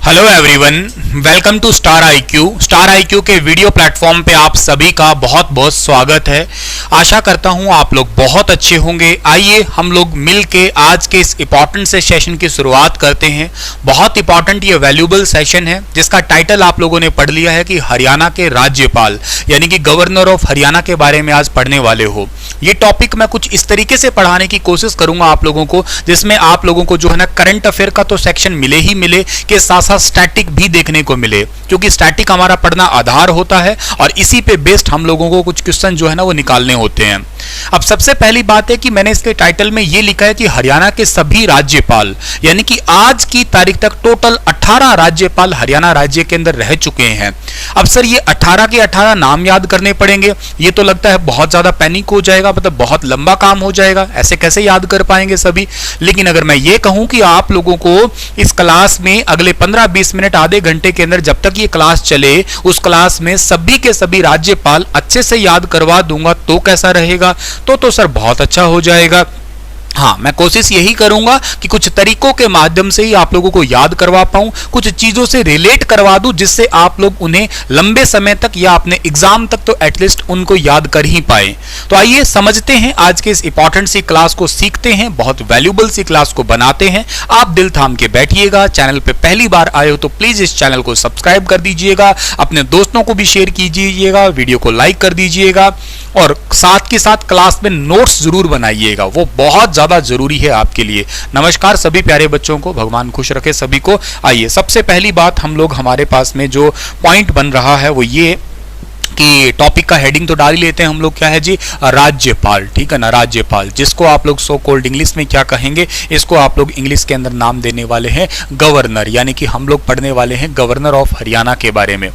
Hello everyone, welcome to Star IQ के video platform पे आप सभी का बहुत बहुत स्वागत है। आशा करता हूं आप लोग बहुत अच्छे होंगे। आइए हम लोग मिल के आज के इस इंपॉर्टेंट से सेशन की शुरुआत करते हैं। बहुत इंपॉर्टेंट ये वैल्यूबल सेशन है जिसका टाइटल आप लोगों ने पढ़ लिया है कि हरियाणा के राज्यपाल यानी कि गवर्नर ऑफ हरियाणा के बारे में आज पढ़ने वाले हो। ये टॉपिक मैं कुछ इस तरीके से पढ़ाने की कोशिश करूंगा आप लोगों को, जिसमें आप लोगों को जो है ना करंट अफेयर का तो सेक्शन मिले ही मिले के साथ साथ स्टैटिक भी देखने को मिले, क्योंकि स्टैटिक हमारा पढ़ना आधार होता है और इसी पे बेस्ड हम लोगों को कुछ क्वेश्चन जो है ना वो निकालने होते हैं। अब सबसे पहली बात है कि मैंने इसके टाइटल में ये लिखा है कि हरियाणा के सभी राज्यपाल, यानी कि आज की तारीख तक टोटल 18 राज्यपाल हरियाणा राज्य के अंदर रह चुके हैं। अब सर ये 18 के 18 नाम याद करने पड़ेंगे, ये तो लगता है बहुत ज्यादा पैनिक हो जाएगा, मतलब बहुत लंबा काम हो जाएगा, ऐसे कैसे याद कर पाएंगे सभी। लेकिन अगर मैं ये कहूं कि आप लोगों को इस क्लास में अगले 15-20 मिनट आधे घंटे के अंदर जब तक ये क्लास चले उस क्लास में सभी के सभी राज्यपाल अच्छे से याद करवा दूंगा तो कैसा रहेगा? तो सर बहुत अच्छा हो जाएगा। हाँ, मैं कोशिश यही करूंगा कि कुछ तरीकों के माध्यम से ही आप लोगों को याद करवा पाऊं, कुछ चीजों से रिलेट करवा दूं जिससे आप लोग उन्हें लंबे समय तक या अपने एग्जाम तक तो एटलीस्ट उनको याद कर ही पाए। तो आइए समझते हैं आज के इस इंपॉर्टेंट सी क्लास को, सीखते हैं, बहुत वैल्यूबल सी क्लास को बनाते हैं। आप दिल थाम के बैठिएगा। चैनल पे पहली बार आए हो तो प्लीज इस चैनल को सब्सक्राइब कर दीजिएगा, अपने दोस्तों को भी शेयर कीजिएगा, वीडियो को लाइक कर दीजिएगा और साथ के साथ क्लास में नोट्स जरूर बनाइएगा, वो बहुत ज्यादा जरूरी है आपके लिए। नमस्कार सभी प्यारे बच्चों को, भगवान खुश रखे सभी को। आइए सबसे पहली बात हम लोग, हमारे पास में जो पॉइंट बन रहा है वो ये कि टॉपिक का हेडिंग तो डाल ही लेते हैं हम लोग, क्या है जी? राज्यपाल, ठीक है ना, राज्यपाल, जिसको आप लोग सो कॉल्ड इंग्लिश में क्या कहेंगे, इसको आप लोग इंग्लिश के अंदर नाम देने वाले हैं गवर्नर, यानी कि हम लोग पढ़ने वाले हैं गवर्नर ऑफ हरियाणा के बारे में।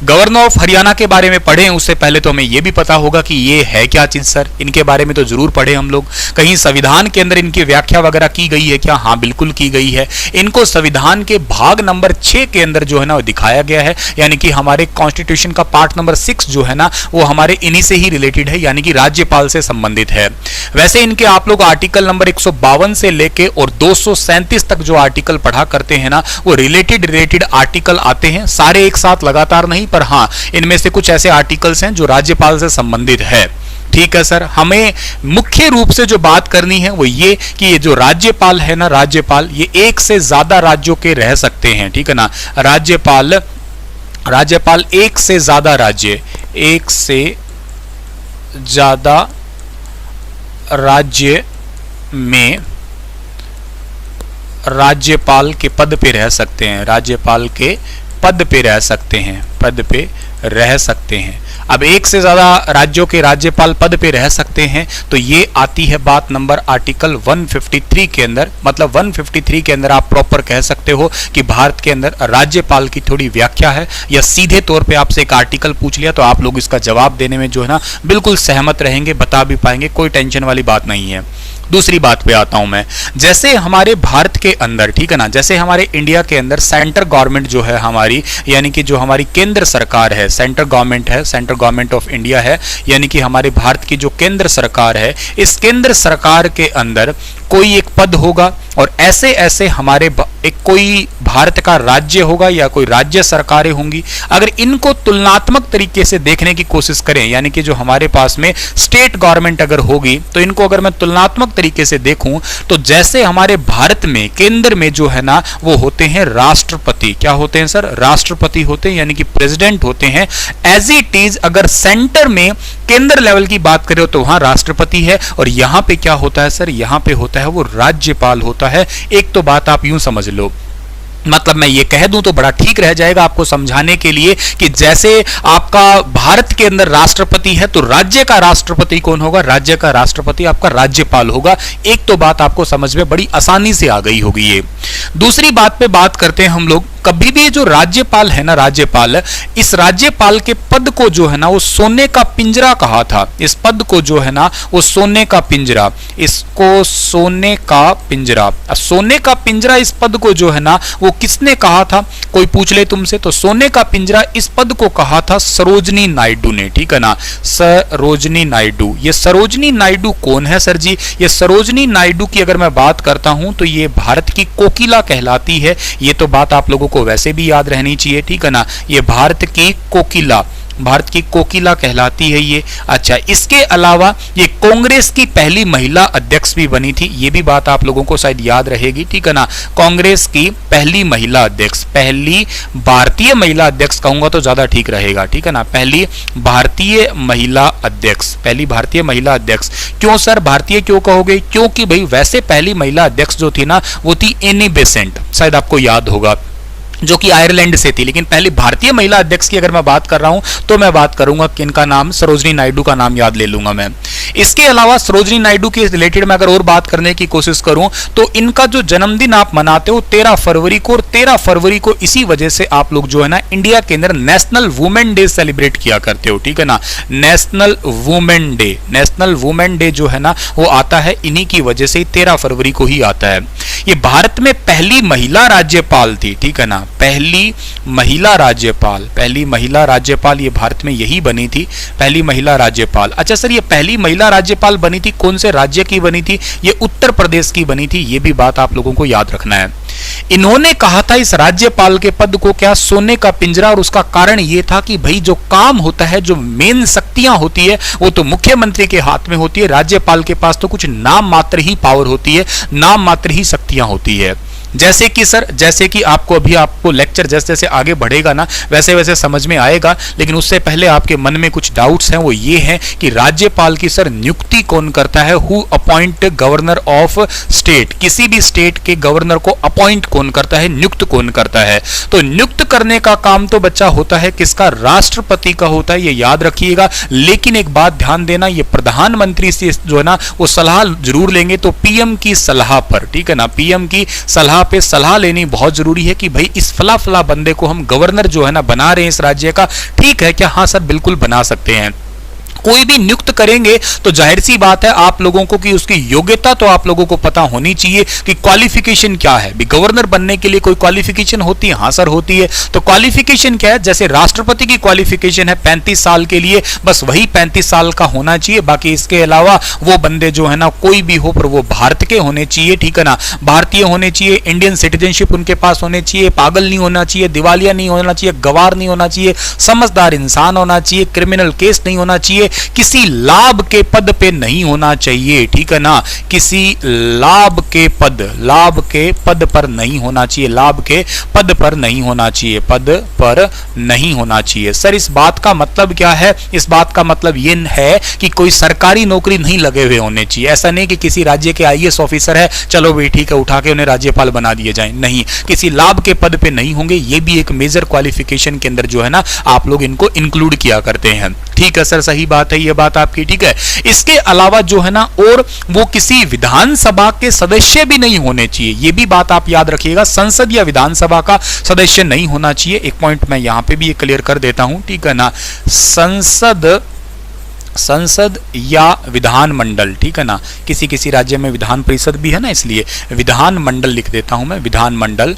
गवर्नर ऑफ हरियाणा के बारे में पढ़ें उससे पहले तो हमें यह भी पता होगा कि ये है क्या चीज सर, इनके बारे में तो जरूर पढ़े हम लोग। कहीं संविधान के अंदर इनकी व्याख्या वगैरह की गई है क्या? हाँ बिल्कुल की गई है। इनको संविधान के भाग नंबर 6 के अंदर जो है ना वो दिखाया गया है, यानी कि हमारे कॉन्स्टिट्यूशन का पार्ट नंबर 6 जो है ना वो हमारे इन्हीं से ही रिलेटेड है, यानी कि राज्यपाल से संबंधित है। वैसे इनके आप लोग आर्टिकल नंबर 152 से लेके और 237 तक जो आर्टिकल पढ़ा करते हैं ना वो रिलेटेड आर्टिकल आते हैं, सारे एक साथ लगातार नहीं, पर हाँ इनमें से कुछ ऐसे आर्टिकल्स हैं जो राज्यपाल से संबंधित है। ठीक है सर, हमें मुख्य रूप से जो बात करनी है वो ये कि ये जो राज्यपाल है ना, राज्यपाल ये एक से ज्यादा राज्यों के रह सकते हैं, ठीक है ना। राज्यपाल एक से ज्यादा राज्य, एक से ज्यादा राज्य में राज्यपाल के पद पे रह सकते हैं, राज्यपाल के पद पे रह सकते हैं, पद पे रह सकते हैं। अब एक से ज्यादा राज्यों के राज्यपाल पद पे रह सकते हैं तो ये आती है बात नंबर आर्टिकल 153 के अंदर, मतलब 153 के अंदर आप प्रॉपर कह सकते हो कि भारत के अंदर राज्यपाल की थोड़ी व्याख्या है, या सीधे तौर पे आपसे एक आर्टिकल पूछ लिया तो आप लोग इसका जवाब देने में जो है ना बिल्कुल सहमत रहेंगे, बता भी पाएंगे, कोई टेंशन वाली बात नहीं है। दूसरी बात पे आता हूं मैं, जैसे हमारे भारत के अंदर, ठीक है ना, जैसे हमारे इंडिया के अंदर सेंट्रल गवर्नमेंट जो है हमारी, यानी कि जो हमारी केंद्र सरकार है, सेंट्रल गवर्नमेंट है, सेंट्रल गवर्नमेंट ऑफ इंडिया है, यानी कि हमारे भारत की जो केंद्र सरकार है, इस केंद्र सरकार के अंदर कोई एक पद होगा और ऐसे ऐसे हमारे एक कोई भारत का राज्य होगा या कोई राज्य सरकारें होंगी। अगर इनको तुलनात्मक तरीके से देखने की कोशिश करें, यानी कि जो हमारे पास में स्टेट गवर्नमेंट अगर होगी तो इनको अगर मैं तुलनात्मक तरीके से देखूं तो जैसे हमारे भारत में केंद्र में जो है ना वो होते हैं राष्ट्रपति, क्या होते हैं सर? राष्ट्रपति होते हैं, यानी कि प्रेसिडेंट होते हैं। एज इट इज अगर सेंटर में केंद्र लेवल की बात करें तो वहां राष्ट्रपति है और यहां पे क्या होता है सर? यहां पे होता है वो राज्यपाल होता है। एक तो बात आप यूं समझ लो, मतलब मैं ये कह दूं तो बड़ा ठीक रह जाएगा आपको समझाने के लिए कि जैसे आपका भारत के अंदर राष्ट्रपति है तो राज्य का राष्ट्रपति कौन होगा? राज्य का राष्ट्रपति आपका राज्यपाल होगा। एक तो बात आपको समझ में बड़ी आसानी से आ गई होगी ये। दूसरी बात पे बात करते हैं हम लोग, कभी भी जो राज्यपाल है ना, राज्यपाल, इस राज्यपाल के पद को जो है ना वो सोने का पिंजरा कहा था। इस पद को जो है ना वो सोने का पिंजरा, इसको सोने का पिंजरा, सोने का पिंजरा इस पद को जो है ना वो किसने कहा था? कोई पूछ ले तुमसे तो सोने का पिंजरा इस पद को कहा था सरोजनी नायडू ने, ठीक है ना, सरोजनी नायडू। ये सरोजनी नायडू कौन है सर जी? ये सरोजनी नायडू की अगर मैं बात करता हूं तो ये भारत की कोकिला कहलाती है। ये तो बात आप लोगों को वैसे भी याद रहनी चाहिए, ठीक है ना। ये भारत की कोकिला, भारत की कोकिला कहलाती है ये। अच्छा, इसके अलावा ये कांग्रेस की पहली महिला अध्यक्ष भी बनी थी, ये भी बात आप लोगों को शायद याद रहेगी, ठीक है ना। कांग्रेस की पहली महिला अध्यक्ष, पहली भारतीय महिला अध्यक्ष कहूंगा तो ज्यादा ठीक रहेगा, ठीक है ना। पहली भारतीय महिला अध्यक्ष, पहली भारतीय महिला अध्यक्ष। क्यों सर भारतीय क्यों कहोगे? क्योंकि भाई वैसे पहली महिला अध्यक्ष जो थी ना वो थी एनी बेसेंट, शायद आपको याद होगा, जो कि आयरलैंड से थी। लेकिन पहली भारतीय महिला अध्यक्ष की अगर मैं बात कर रहा हूं तो मैं बात करूंगा किनका नाम, सरोजिनी नायडू का नाम याद ले लूंगा मैं। इसके अलावा सरोजिनी नायडू के रिलेटेड मैं अगर और बात करने की कोशिश करूं तो इनका जो जन्मदिन आप मनाते हो 13 फरवरी को, और 13 फरवरी को इसी वजह से आप लोग जो है ना इंडिया के अंदर नेशनल वुमेन डे सेलिब्रेट किया करते हो, ठीक है ना। National women day, national women day जो है ना वो आता है इन्हीं की वजह से, 13 फरवरी को ही आता है। ये भारत में पहली महिला राज्यपाल थी, ठीक है ना। पहली महिला राज्यपाल, पहली महिला राज्यपाल ये भारत में यही बनी थी, पहली महिला राज्यपाल। अच्छा सर ये पहली महिला राज्यपाल बनी थी कौन से राज्य की बनी थी? ये उत्तर प्रदेश की बनी थी, ये भी बात आप लोगों को याद रखना है। इन्होंने कहा था इस राज्यपाल के पद को क्या सोने का पिंजरा, और उसका कारण यह था कि भाई जो काम होता है, जो मेन शक्तियां होती है वो तो मुख्यमंत्री के हाथ में होती है, राज्यपाल के पास तो कुछ नाम मात्र ही पावर होती है, नाम मात्र ही शक्तियां होती है। जैसे कि सर, जैसे कि आपको अभी आपको लेक्चर जैसे जैसे आगे बढ़ेगा ना वैसे वैसे समझ में आएगा, लेकिन उससे पहले आपके मन में कुछ डाउट्स हैं, वो ये हैं कि राज्यपाल की सर नियुक्ति कौन करता है? Who appoint governor of state, किसी भी स्टेट के गवर्नर को अपॉइंट कौन करता है, नियुक्त कौन करता है? तो नियुक्त करने का काम तो बच्चा होता है किसका? राष्ट्रपति का होता है, ये याद रखिएगा। लेकिन एक बात ध्यान देना, ये प्रधानमंत्री से जो है ना वो सलाह जरूर लेंगे, तो पीएम की सलाह पर, ठीक है ना, पीएम की सलाह पे सलाह लेनी बहुत जरूरी है कि भाई इस फला फला बंदे को हम गवर्नर जो है ना बना रहे हैं इस राज्य का, ठीक है क्या? हाँ सर बिल्कुल बना सकते हैं। कोई भी नियुक्त करेंगे तो जाहिर सी बात है आप लोगों को कि उसकी योग्यता तो आप लोगों को पता होनी चाहिए कि क्वालिफिकेशन क्या है। भी गवर्नर बनने के लिए कोई क्वालिफिकेशन होती है? हाँ सर होती है। तो क्वालिफिकेशन क्या है? जैसे राष्ट्रपति की क्वालिफिकेशन है 35 साल के लिए, बस वही 35 साल का होना चाहिए। बाकी इसके अलावा वो बंदे जो है ना कोई भी हो पर वो भारत के होने चाहिए, ठीक है ना, भारतीय होने चाहिए, इंडियन सिटीजनशिप उनके पास होने चाहिए, पागल नहीं होना चाहिए, दिवालिया नहीं होना चाहिए, गवार नहीं होना चाहिए, समझदार इंसान होना चाहिए, क्रिमिनल केस नहीं होना चाहिए, किसी लाभ के पद पे नहीं होना चाहिए, ठीक है ना, किसी लाभ के पद पर नहीं होना चाहिए, लाभ के पद पर नहीं होना चाहिए, पद पर नहीं होना चाहिए। सर इस बात का मतलब क्या है? इस बात का मतलब ये है कि कोई सरकारी नौकरी नहीं लगे हुए होने चाहिए। ऐसा नहीं कि किसी राज्य के आईएएस ऑफिसर है चलो भाई ठीक है उठा के उन्हें राज्यपाल बना दिए जाए, नहीं, किसी लाभ के पद पे नहीं होंगे। ये भी एक मेजर क्वालिफिकेशन के अंदर जो है ना आप लोग इनको इंक्लूड किया करते हैं, ठीक है सर, सही बात है ये बात आपकी, ठीक है। इसके अलावा जो है ना और वो किसी विधानसभा के सदस्य भी नहीं होने चाहिए, ये भी बात आप याद रखिएगा, संसद या विधानसभा का सदस्य नहीं होना चाहिए। एक पॉइंट मैं यहां पे भी ये क्लियर कर देता हूं, ठीक है ना, संसद या विधान मंडल, ठीक है ना, किसी किसी राज्य में विधान परिषद भी है ना, इसलिए विधान मंडल लिख देता हूं मैं, विधान मंडल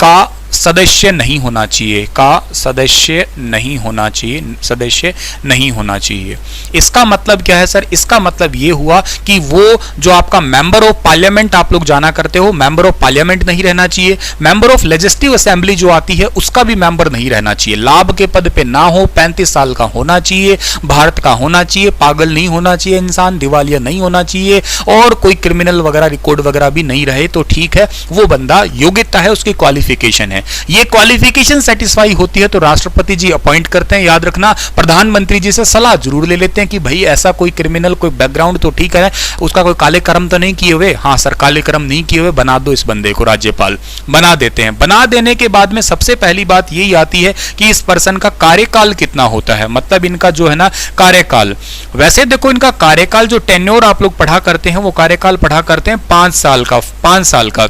का सदस्य नहीं होना चाहिए, का सदस्य नहीं होना चाहिए, सदस्य नहीं होना चाहिए। इसका मतलब क्या है सर? इसका मतलब ये हुआ कि वो जो आपका मेंबर ऑफ पार्लियामेंट आप लोग जाना करते हो, मेंबर ऑफ पार्लियामेंट नहीं रहना चाहिए, मेंबर ऑफ लेजिस्लेटिव असेंबली जो आती है उसका भी मेंबर नहीं रहना चाहिए, लाभ के पद पे ना हो, 35 साल का होना चाहिए, भारत का होना चाहिए, पागल नहीं होना चाहिए इंसान, दिवालिया नहीं होना चाहिए, और कोई क्रिमिनल वगैरह रिकॉर्ड वगैरह भी नहीं रहे तो ठीक है, वो बंदा योग्यता है, उसकी क्वालिफिकेशन है। ये क्वालिफिकेशन सेटिस्फाई होती है तो राष्ट्रपति जी अपॉइंट करते हैं, याद रखना, प्रधानमंत्री जी से सलाह जरूर ले लेते हैं कि भाई ऐसा कोई क्रिमिनल कोई बैकग्राउंड तो ठीक है, उसका कोई काले कर्म तो नहीं किए हुए, हाँ सर काले कर्म नहीं किए हुए, बना दो इस बंदे को राज्यपाल, बना देते हैं। बना देने के बाद में सबसे पहली बात यही आती है कि इस पर्सन का कार्यकाल कितना होता है, मतलब इनका जो है ना कार्यकाल, वैसे देखो इनका कार्यकाल जो टेन्योर आप लोग पढ़ा करते हैं वो कार्यकाल पढ़ा करते हैं 5 साल का, 5 साल का,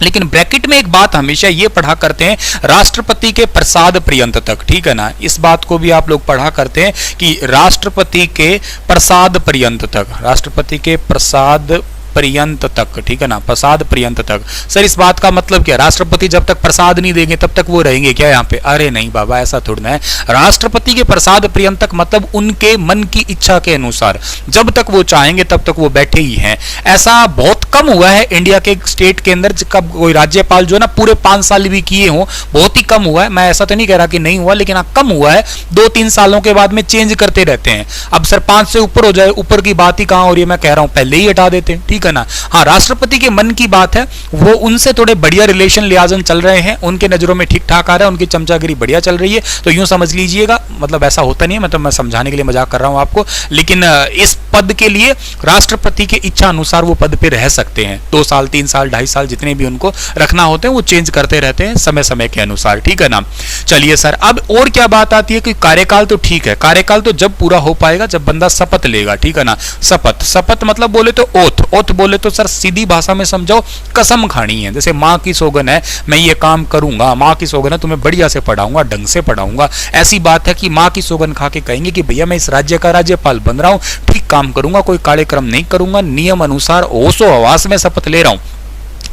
लेकिन ब्रैकेट में एक बात हमेशा ये पढ़ा करते हैं राष्ट्रपति के प्रसाद पर्यंत तक, ठीक है ना, इस बात को भी आप लोग पढ़ा करते हैं कि राष्ट्रपति के प्रसाद पर्यंत तक, राष्ट्रपति के प्रसाद पर्यंत तक, ठीक है ना, प्रसाद पर्यंत तक। सर इस बात का मतलब क्या? राष्ट्रपति जब तक प्रसाद नहीं देंगे तब तक वो रहेंगे क्या यहाँ पे? अरे नहीं बाबा ऐसा थोड़ा है, राष्ट्रपति के प्रसाद पर्यंत तक मतलब उनके मन की इच्छा के अनुसार जब तक वो चाहेंगे तब तक वो बैठे ही हैं। ऐसा बहुत कम हुआ है इंडिया के स्टेट के अंदर कब कोई राज्यपाल जो है ना पूरे 5 साल भी किए हों, बहुत ही कम हुआ है। मैं ऐसा तो नहीं कह रहा कि नहीं हुआ, लेकिन हाँ कम हुआ है। 2-3 सालों के बाद में चेंज करते रहते हैं। अब सर 5 से ऊपर हो जाए, ऊपर की बात ही कहां हो रही है, मैं कह रहा हूं पहले ही हटा देते हैं, ठीक है ना। हाँ, राष्ट्रपति के मन की बात है, वो उनसे थोड़े बढ़िया रिलेशन लिहाजन चल रहे हैं, उनके नजरों में ठीक ठाक आ रहा है, उनकी चमचागिरी बढ़िया चल रही है, तो यूं समझ लीजिएगा। मतलब ऐसा होता नहीं है, मतलब मैं समझाने के लिए मजाक कर रहा हूं आपको, लेकिन इस पद के लिए राष्ट्रपति के इच्छा अनुसार वो पद पे रह सकते हैं। 2 साल, 3 साल, 2.5 साल जितने भी उनको रखना होते हैं वो चेंज करते रहते हैं समय समय के अनुसार, ठीक है ना। चलिए सर, अब और क्या बात आती है कि कार्यकाल तो ठीक है, कार्यकाल तो जब पूरा हो पाएगा जब बंदा शपथ लेगा, ठीक है ना। शपथ मतलब बोले तो ओथ बोले तो सर सीधी भाषा में समझाओ, कसम खानी है। जैसे माँ की सौगन है, मैं ये काम करूंगा, माँ की सौगन है तुम्हें बढ़िया से पढ़ाऊंगा, ढंग से पढ़ाऊंगा। ऐसी बात है कि माँ की सौगन खा के कहेंगे कि भैया मैं इस राज्य का राज्यपाल बन रहा हूं, ठीक काम करूंगा, कोई कार्यक्रम नहीं करूंगा, नियम अनुसार होशो हवास में शपथ ले रहा हूं।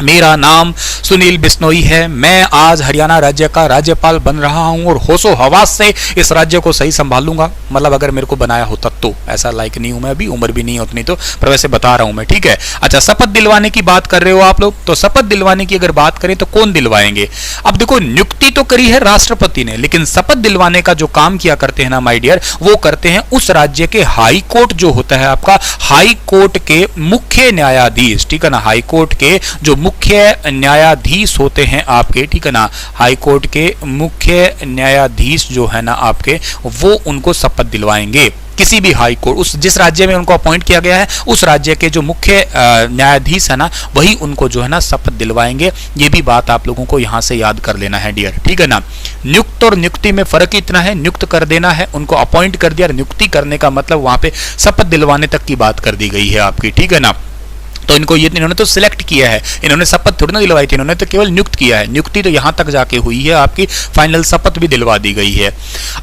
मेरा नाम सुनील बिश्नोई है, मैं आज हरियाणा राज्य का राज्यपाल बन रहा हूं और होशो हवास से इस राज्य को सही संभालूंगा। मतलब अगर मेरे को बनाया होता तो, ऐसा लायक नहीं हूं मैं, अभी उम्र भी नहीं है उतनी, तो पर वैसे बता रहा हूं मैं, ठीक है। अच्छा, शपथ दिलवाने की बात कर रहे हो आप लोग, तो शपथ दिलवाने की अगर बात करें तो कौन दिलवाएंगे। अब देखो, नियुक्ति तो करी है राष्ट्रपति ने, लेकिन शपथ दिलवाने का जो काम किया करते हैं ना माय डियर, वो करते हैं उस राज्य के हाई कोर्ट जो होता है आपका, हाई कोर्ट के मुख्य न्यायाधीश, ठीक है ना। हाई कोर्ट के जो मुख्य न्यायाधीश होते हैं आपके, ठीक है ना, हाई कोर्ट के मुख्य न्यायाधीश जो है ना आपके, वो उनको शपथ दिलवाएंगे। किसी भी हाई कोर्ट, उस जिस राज्य में उनको अपॉइंट किया गया है, उस राज्य के जो मुख्य न्यायाधीश है ना, वही उनको जो है ना शपथ दिलवाएंगे। ये भी बात आप लोगों को यहां से याद कर लेना है डियर, ठीक है ना। नियुक्त और नियुक्ति में फर्क इतना है, नियुक्त कर देना है, उनको अपॉइंट कर दिया, नियुक्ति करने का मतलब वहां पे शपथ दिलवाने तक की बात कर दी गई है आपकी, ठीक है ना। तो इनको ये इन्होंने तो सिलेक्ट किया है, इन्होंने शपथ थोड़ी ना दिलवाई थी, इन्होंने तो केवल नियुक्त किया है। नियुक्ति तो यहां तक जाके हुई है आपकी, फाइनल शपथ भी दिलवा दी गई है।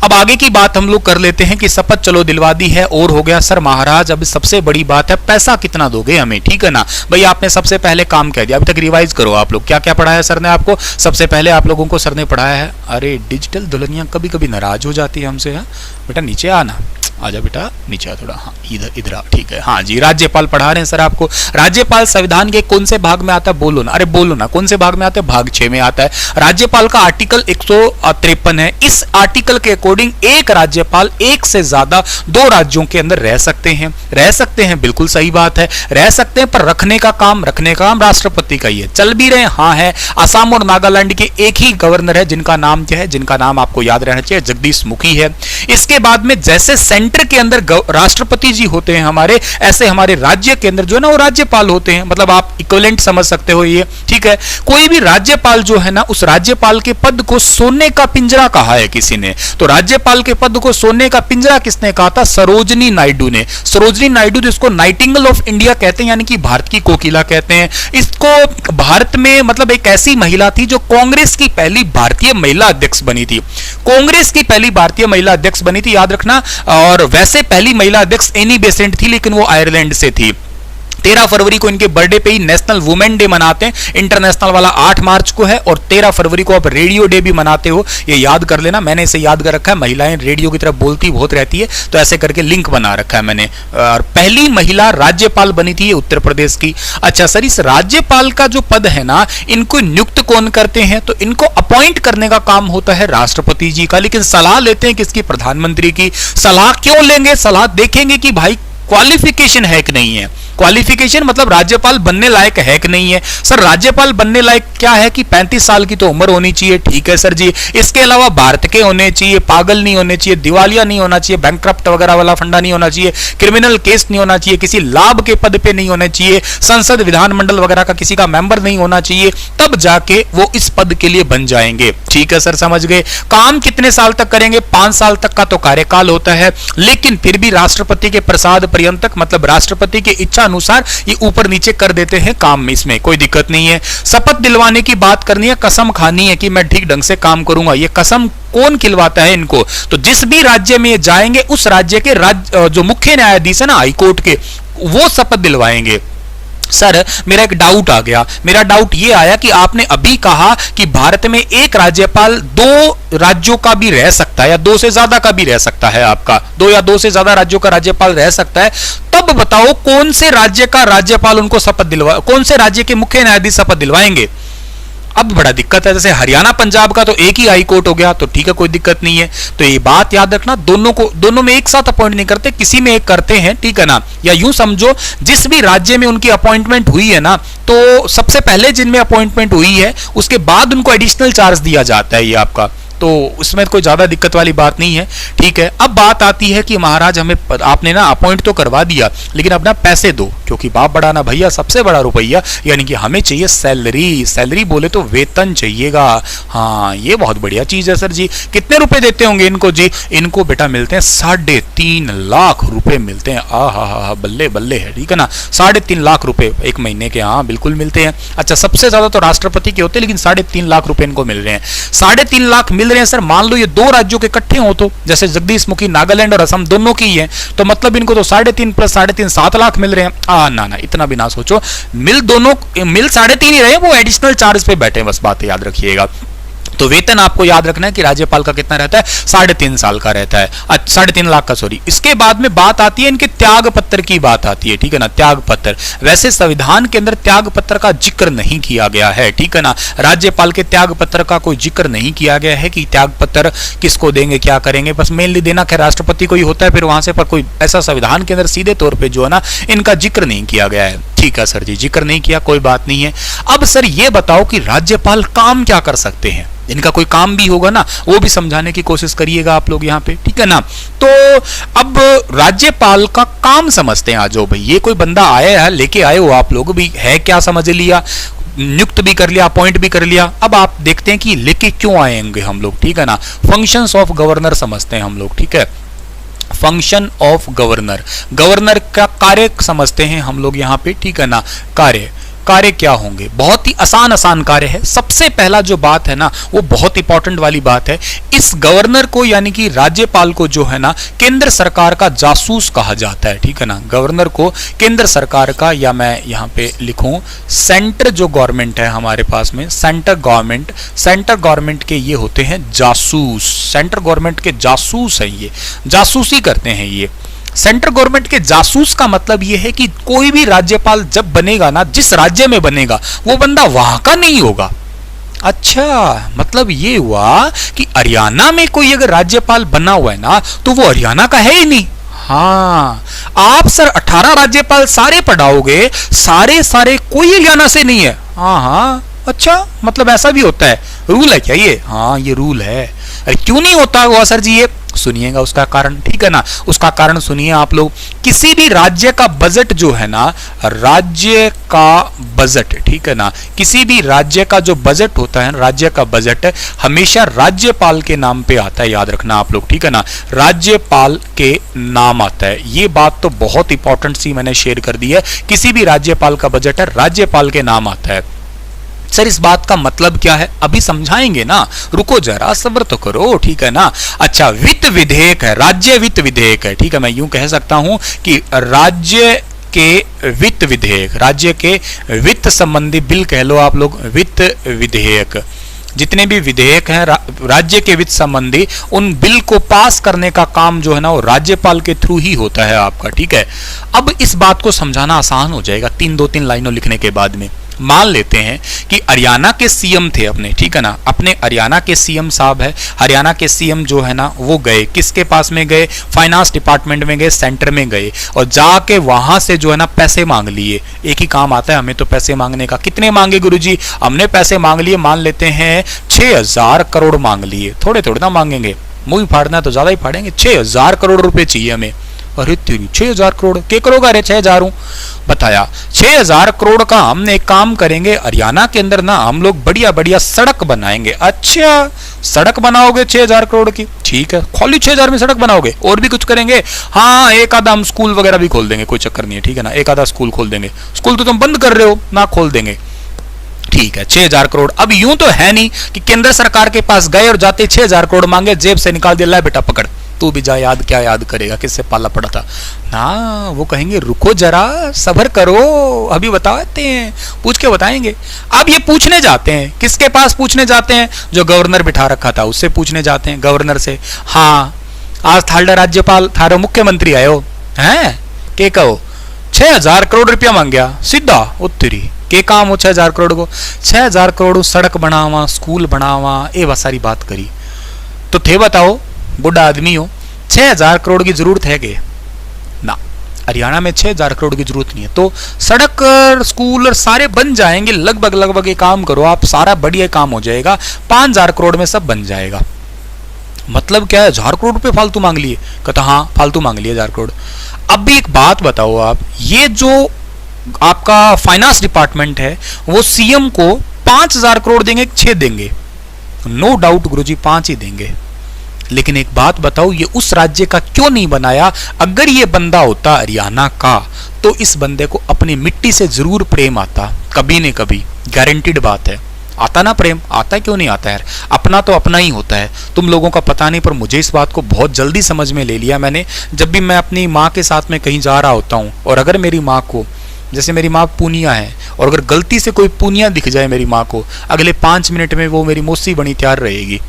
अब आगे की बात हम लोग कर लेते हैं कि शपथ चलो दिलवा दी है और हो गया। सर महाराज, अब सबसे बड़ी बात है पैसा कितना दोगे हमें, ठीक है ना। भाई आपने सबसे पहले काम कह दिया, अभी तक रिवाइज करो आप लोग, क्या क्या पढ़ाया सर ने आपको। सबसे पहले आप लोगों को सर ने पढ़ाया है, अरे डिजिटल दुल्हनियां कभी कभी नाराज हो जाती है हमसे, बेटा नीचे आना, आजा बेटा नीचे आ थोड़ा, हाँ इधर आ, ठीक है। हाँ जी, राज्यपाल पढ़ा रहे हैं सर आपको। राज्यपाल संविधान के कौन से भाग में आता है, बोलो ना, अरे बोलो ना, कौन से भाग में आता है, भाग 6 में आता है। राज्यपाल का आर्टिकल 153 है। इस आर्टिकल के अकॉर्डिंग एक राज्यपाल एक से ज्यादा 2 राज्यों के अंदर रह सकते हैं, बिल्कुल सही बात है, रह सकते हैं, पर रखने का काम राष्ट्रपति का ही है। चल भी रहे हाँ है, असम और नागालैंड के एक ही गवर्नर है जिनका नाम क्या है, जिनका नाम आपको याद रहना चाहिए, जगदीश मुखी है। इसके बाद में जैसे सेंटर के अंदर राष्ट्रपति जी होते हैं हमारे, ऐसे हमारे राज्य के अंदर जो है ना वो राज्यपाल होते हैं। मतलब आप इक्विवेलेंट समझ सकते हो ये, ठीक है। कोई भी राज्यपाल जो है ना, उस राज्यपाल के पद को सोने का पिंजरा कहा है किसी ने, तो राज्यपाल के पद को सोने का पिंजरा किसने कहा था, सरोजनी नायडू ने। सरोजनी नायडू जिसको नाइटिंगेल ऑफ इंडिया कहते हैं, यानी कि भारत की कोकिला कहते हैं। इसको भारत में मतलब एक ऐसी महिला थी जो कांग्रेस की पहली भारतीय महिला अध्यक्ष बनी थी, कांग्रेस की पहली भारतीय महिला अध्यक्ष बनी थी, याद रखना। और वैसे पहली महिला अध्यक्ष एनी बेसेंट थी, लेकिन वो आयरलैंड से थी। 13 फरवरी को इनके बर्थडे पे ही नेशनल वुमेन डे मनाते हैं, इंटरनेशनल वाला 8 मार्च को है, और 13 फरवरी को आप रेडियो डे भी मनाते हो, ये याद कर लेना। मैंने इसे याद कर रखा है, महिलाएं रेडियो की तरफ बोलती बहुत रहती है, तो ऐसे करके लिंक बना रखा है मैंने। और पहली महिला राज्यपाल बनी थी उत्तर प्रदेश की। अच्छा सर, इस राज्यपाल का जो पद है ना, इनको नियुक्त कौन करते हैं, तो इनको अपॉइंट करने का काम होता है राष्ट्रपति जी का, लेकिन सलाह लेते हैं किसकी, प्रधानमंत्री की। सलाह क्यों लेंगे, सलाह देखेंगे कि भाई क्वालिफिकेशन है कि नहीं है। क्वालिफिकेशन मतलब राज्यपाल बनने लायक है कि नहीं है। सर राज्यपाल बनने लायक क्या है कि 35 साल की तो उम्र होनी चाहिए, ठीक है सर जी। इसके अलावा भारत के होने चाहिए, पागल नहीं होने चाहिए, दिवालिया नहीं होना चाहिए, बैंकक्रप्ट वगैरह वाला फंडा नहीं होना चाहिए, क्रिमिनल केस नहीं होना चाहिए, किसी लाभ के पद पे नहीं होने चाहिए, संसद विधानमंडल वगैरह का किसी का मेंबर नहीं होना चाहिए, तब जाके वो इस पद के लिए बन जाएंगे। ठीक है सर, समझ गए। काम कितने साल तक करेंगे, 5 साल तक का तो कार्यकाल होता है, लेकिन फिर भी राष्ट्रपति के प्रसाद पर्यंतक, मतलब राष्ट्रपति की इच्छा अनुसार ये ऊपर नीचे कर देते हैं काम में, इसमें कोई दिक्कत नहीं है। शपथ दिलवाने की बात करनी है, कसम खानी है कि मैं ठीक ढंग से काम करूंगा। ये कसम कौन खिलवाता है इनको, तो जिस भी राज्य में ये जाएंगे उस राज्य के जो मुख्य न्यायाधीश है ना हाईकोर्ट के, वो शपथ दिलवाएंगे। सर मेरा एक डाउट आ गया, मेरा डाउट ये आया कि आपने अभी कहा कि भारत में एक राज्यपाल 2 राज्यों का भी रह सकता है या 2 से ज्यादा का भी रह सकता है, आपका 2 या 2 से ज्यादा राज्यों का राज्यपाल रह सकता है, तब अब बताओ कौन से राज्य का राज्यपाल उनको शपथ दिलवा, कौन से राज्य के मुख्य न्यायाधीश शपथ दिलवाएंगे? अब बड़ा दिक्कत है। जैसे हरियाणा पंजाब का तो एक ही हाई कोर्ट हो गया, तो ठीक है कोई दिक्कत नहीं है। तो ये बात याद रखना, दोनों में एक साथ अपॉइंट नहीं करते, किसी में एक करते हैं, ठीक है ना। या यूं समझो जिस भी राज्य में उनकी अपॉइंटमेंट हुई है ना, तो सबसे पहले जिनमें अपॉइंटमेंट हुई है उसके बाद उनको एडिशनल चार्ज दिया जाता है ये आपका, तो उसमें कोई ज्यादा दिक्कत वाली बात नहीं है, ठीक है। अब बात आती है कि महाराज हमें आपने ना अपॉइंट तो करवा दिया, लेकिन अब ना पैसे दो, क्योंकि बाप बड़ा ना भैया सबसे बड़ा रुपया, यानी कि हमें चाहिए सैलरी। सैलरी बोले तो वेतन चाहिएगा। हाँ ये बहुत बढ़िया चीज है सर जी। कितने रुपए देते होंगे इनको जी? इनको बेटा मिलते हैं 3.5 लाख रुपए मिलते हैं। हा बल्ले बल्ले है, ठीक है ना। 3.5 लाख रुपए एक महीने के, हाँ बिल्कुल मिलते हैं। अच्छा सबसे ज्यादा तो राष्ट्रपति के होते हैं, लेकिन 3.5 लाख रुपए इनको मिल रहे हैं। 3.5 लाख मिल रहे हैं सर। मान लो ये दो राज्यों के इकट्ठे हो, तो जैसे जगदीश मुखी नागालैंड और असम दोनों की है, तो मतलब इनको तो 3.5 प्लस 3.5 7 लाख मिल रहे हैं। ना इतना भी ना सोचो, मिल 3.5 ही रहे, वो एडिशनल चार्ज पे बैठे, बस बात याद रखिएगा। तो वेतन आपको याद रखना है कि राज्यपाल का कितना रहता है, 3.5 साल का रहता है, 3.5 लाख का, सॉरी। इसके बाद में बात आती है इनके त्याग पत्र की बात आती है, ठीक है ना। त्याग पत्र, वैसे संविधान के अंदर त्याग पत्र का जिक्र नहीं किया गया है, ठीक है ना। राज्यपाल के त्याग पत्र का कोई जिक्र नहीं किया गया है कि त्याग पत्र किसको देंगे, क्या करेंगे, बस मेनली देना खैर राष्ट्रपति को ही होता है फिर वहां से, पर कोई ऐसा संविधान के अंदर सीधे तौर पर जो है ना इनका जिक्र नहीं किया गया है, ठीक है सर जी। जिक्र नहीं किया, कोई बात नहीं है। अब सर ये बताओ कि राज्यपाल काम क्या कर सकते हैं? इनका कोई काम भी होगा ना, वो भी समझाने की कोशिश करिएगा आप लोग यहाँ पे, ठीक है ना। तो अब राज्यपाल का काम समझते हैं। आज भाई ये कोई बंदा आया है, लेके आए हो आप लोग भी, है क्या समझ लिया, नियुक्त भी कर लिया, अपॉइंट भी कर लिया। अब आप देखते हैं कि लेके क्यों आएंगे हम लोग, ठीक है ना। फंक्शंस ऑफ गवर्नर समझते हैं हम लोग, ठीक है। फंक्शन ऑफ गवर्नर, गवर्नर का कार्य समझते हैं हम लोग यहाँ पे, ठीक है ना। कार्य क्या होंगे? बहुत ही आसान कार्य है। सबसे पहला जो बात है ना, वो बहुत इंपॉर्टेंट वाली बात है। इस गवर्नर को यानी कि राज्यपाल को जो है ना केंद्र सरकार का जासूस कहा जाता है, ठीक है ना। गवर्नर को केंद्र सरकार का, या मैं यहाँ पे लिखूं सेंटर जो गवर्नमेंट है हमारे पास में, सेंटर गवर्नमेंट के ये होते हैं जासूस। सेंटर गवर्नमेंट के जासूस है, ये जासूसी करते हैं ये। सेंट्रल गवर्नमेंट के जासूस का मतलब यह है कि कोई भी राज्यपाल जब बनेगा ना, जिस राज्य में बनेगा वो बंदा वहां का नहीं होगा। अच्छा मतलब ये हुआ कि हरियाणा में कोई अगर राज्यपाल बना हुआ है ना, तो वो हरियाणा का है ही नहीं। हाँ आप सर 18 राज्यपाल सारे पढ़ाओगे, सारे कोई हरियाणा से नहीं है। हाँ अच्छा मतलब ऐसा भी होता है, रूल है क्या ये? हाँ ये रूल है। अरे क्यों नहीं होता हुआ सर जी? ये सुनिएगा उसका कारण, ठीक है ना। उसका कारण सुनिए आप लोग। किसी भी राज्य का बजट जो है ना, राज्य का बजट, ठीक है ना, किसी भी राज्य का जो बजट होता है, राज्य का बजट हमेशा राज्यपाल के नाम पे आता है, याद रखना आप लोग, ठीक है ना। राज्यपाल के नाम आता है। ये बात तो बहुत इंपॉर्टेंट सी मैंने शेयर कर दी है। किसी भी राज्यपाल का बजट है, राज्यपाल के नाम आता है। सर इस बात का मतलब क्या है? अभी समझाएंगे ना, रुको जरा सब्र तो करो, ठीक है ना। अच्छा वित्त विधेयक है, राज्य वित्त विधेयक है, ठीक है। मैं यूं कह सकता हूं कि राज्य के वित्त विधेयक, राज्य के वित्त संबंधी बिल कह लो आप लोग, वित्त विधेयक। जितने भी विधेयक हैं राज्य के वित्त संबंधी, उन बिल को पास करने का काम जो है ना वो राज्यपाल के थ्रू ही होता है आपका, ठीक है। अब इस बात को समझाना आसान हो जाएगा 2-3 लाइनों लिखने के बाद में। मान लेते हैं कि हरियाणा के सीएम थे अपने, ठीक है ना, अपने हरियाणा के सीएम साहब है। हरियाणा के सीएम जो है ना वो गए किसके पास में गए? फाइनेंस डिपार्टमेंट में गए, सेंटर में गए, और जाके वहां से जो है ना पैसे मांग लिए। एक ही काम आता है हमें तो पैसे मांगने का। कितने मांगे गुरुजी? हमने पैसे मांग लिए, मान लेते हैं 6000 करोड़ मांग लिए। थोड़े थोड़े ना मांगेंगे, मुंह फाड़ना तो ज्यादा ही फाड़ेंगे। 6000 करोड़ रुपए चाहिए हमें। अरे तेरी 6000 करोड़ के करोगा? अरे 6000 हूं बताया। 6000 करोड़ का हमने एक काम करेंगे, हरियाणा के अंदर ना हम लोग बढ़िया बढ़िया सड़क बनाएंगे। अच्छा सड़क बनाओगे 6000 करोड़ की? ठीक है, खाली 6000 में सड़क बनाओगे? और भी कुछ करेंगे? हाँ एक आधा हम स्कूल वगैरह भी खोल देंगे, कोई चक्कर नहीं है, ठीक है ना। एक आधा स्कूल खोल देंगे। स्कूल तो तुम बंद कर रहे हो ना, खोल देंगे, ठीक है। 6000 करोड़। अब यूं तो है नहीं कि केंद्र सरकार के पास गए और जाते 6000 करोड़ मांगे, जेब से निकाल दिया, ला बेटा पकड़, तू भी जा, याद क्या याद करेगा, किससे पाला पड़ा था ना। वो कहेंगे रुको जरा सब्र करो, अभी बताते हैं, पूछ के बताएंगे। अब ये पूछने जाते हैं, किसके पास पूछने जाते हैं? जो गवर्नर बिठा रखा था उससे पूछने जाते हैं, गवर्नर से। हाँ आज थाड़ा राज्यपाल थारो मुख्यमंत्री आयो हैं के कहो? 6,000 करोड़ रुपया मांग गया सीधा उत्तरी के काम हो 6,000 करोड़ को। 6,000 करोड़ सड़क बनावा, स्कूल बनावा, ये बस सारी बात करी। तो थे बताओ, बुढ़ा आदमी हो, 6,000 करोड़ की जरूरत है कि ना? हरियाणा में 6,000 करोड़ की जरूरत नहीं है। तो सड़क, स्कूल सारे बन जाएंगे, लगभग ये काम करो आप, सारा बढ़िया काम हो जाएगा, 5,000 करोड़ में सब बन जाएगा। मतलब क्या है, 1,000 करोड़ रुपए फालतू मांग लिए? कहता हाँ फालतू मांग लिए 1,000 करोड़। अब भी एक बात बताओ आप, ये जो आपका फाइनेंस डिपार्टमेंट है वो सीएम को 5,000 करोड़ देंगे, 6 देंगे? नो डाउट गुरुजी 5 ही देंगे। लेकिन एक बात बताओ, ये उस राज्य का क्यों नहीं बनाया? अगर ये बंदा होता हरियाणा का तो इस बंदे को अपनी मिट्टी से जरूर प्रेम आता, कभी न कभी, गारंटीड बात है। आता ना प्रेम? आता क्यों नहीं आता यार? अपना तो अपना ही होता है। तुम लोगों का पता नहीं, पर मुझे इस बात को बहुत जल्दी समझ में ले लिया मैंने। जब भी मैं अपनी माँ के साथ में कहीं जा रहा होता हूँ और अगर मेरी माँ को, जैसे मेरी माँ पूनिया है, और अगर गलती से कोई पूनिया दिख जाए मेरी माँ को, अगले 5 मिनट में वो मेरी मौसी बनी तैयार रहेगी,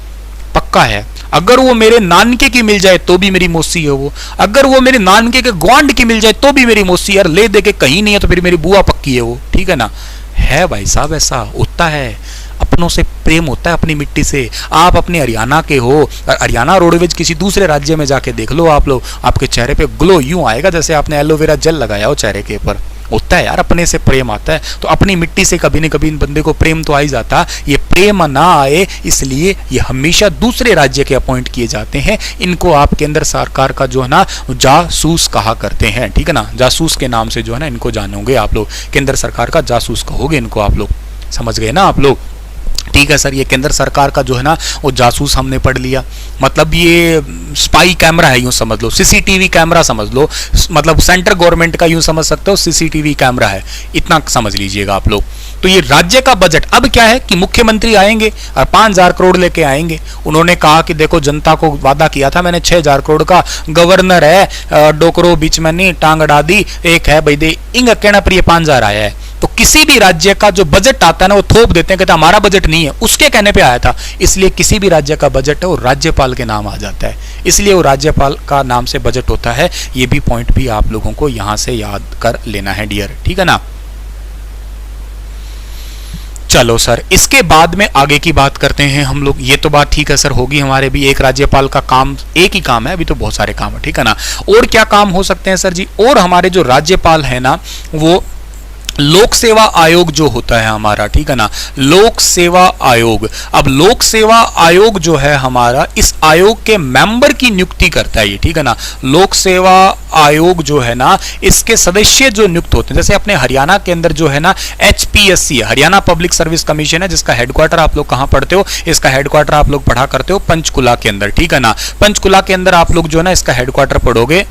पक्का है। अगर वो मेरे नानके की मिल जाए तो भी मेरी मौसी है वो, अगर वो मेरे नानके के ग्वांड की मिल जाए तो भी मेरी मौसी। यार ले दे के कहीं नहीं है तो फिर मेरी बुआ पक्की है वो, ठीक है ना? है भाई साहब, ऐसा होता है, अपनों से प्रेम होता है, अपनी मिट्टी से। आप अपने हरियाणा के हो, हरियाणा रोडवेज किसी दूसरे राज्य में जाके देख लो आप लोग, आपके चेहरे पे ग्लो यूं आएगा जैसे आपने एलोवेरा जेल लगाया हो चेहरे के ऊपर। होता है यार, अपने से प्रेम आता है। तो अपनी मिट्टी से कभी न कभी इन बंदे को प्रेम तो आ ही जाता। ये प्रेम ना आए इसलिए ये हमेशा दूसरे राज्य के अपॉइंट किए जाते हैं। इनको आप केंद्र सरकार का जो है ना जासूस कहा करते हैं, ठीक है ना? जासूस के नाम से जो है ना इनको जानोगे आप लोग, केंद्र सरकार का जासूस कहोगे इनको आप लोग, समझ गए ना आप लोग? ठीक है सर, ये केंद्र सरकार का जो है ना वो जासूस हमने पढ़ लिया। मतलब ये स्पाई कैमरा है, यूं समझ लो, सीसीटीवी कैमरा समझ लो, मतलब सेंट्रल गवर्नमेंट का यूं समझ सकते हो, सीसीटीवी कैमरा है, इतना समझ लीजिएगा आप लोग। तो ये राज्य का बजट अब क्या है कि मुख्यमंत्री आएंगे और 5,000 करोड़ लेके आएंगे। उन्होंने कहा कि देखो जनता को वादा किया था मैंने 6,000 करोड़ का, गवर्नर है डोकरो बीच में नहीं टांग अड़ा दी, एक है भाई दे इंग कहना पर ये 5,000 आया है। तो किसी भी राज्य का जो बजट आता है ना वो थोप देते हैं, कहते हैं हमारा बजट नहीं है, उसके कहने पे आया था। इसलिए किसी भी राज्य का बजट है वो राज्यपाल के नाम आ जाता है, इसलिए वो राज्यपाल का नाम से बजट होता है। ये भी पॉइंट भी आप लोगों को यहां से याद कर लेना है डियर, ठीक है ना? चलो सर, इसके बाद में आगे की बात करते हैं हम लोग। ये तो बात ठीक है सर, होगी हमारे भी, एक राज्यपाल का काम एक ही काम है, अभी तो बहुत सारे काम है, ठीक है ना? और क्या काम हो सकते हैं सर जी? और हमारे जो राज्यपाल है ना वो लोक सेवा आयोग जो होता है हमारा, ठीक है ना? लोक सेवा आयोग। अब लोक सेवा आयोग जो है हमारा, इस आयोग के मेंबर की नियुक्ति करता है ये, ठीक है ना? लोक सेवा आयोग जो है ना, इसके सदस्य जो नियुक्त होते हैं, जैसे अपने हरियाणा के अंदर जो है ना HPSC है, हरियाणा पब्लिक सर्विस कमीशन है, जिसका हेडक्वार्टर आप लोग कहां पढ़ते हो? इसका हेडक्वार्टर आप लोग पढ़ा करते हो पंचकुला के अंदर, ठीक है ना? पंचकुला के अंदर आप लोग जो है ना इसका हेडक्वार्टर पढ़ोगे,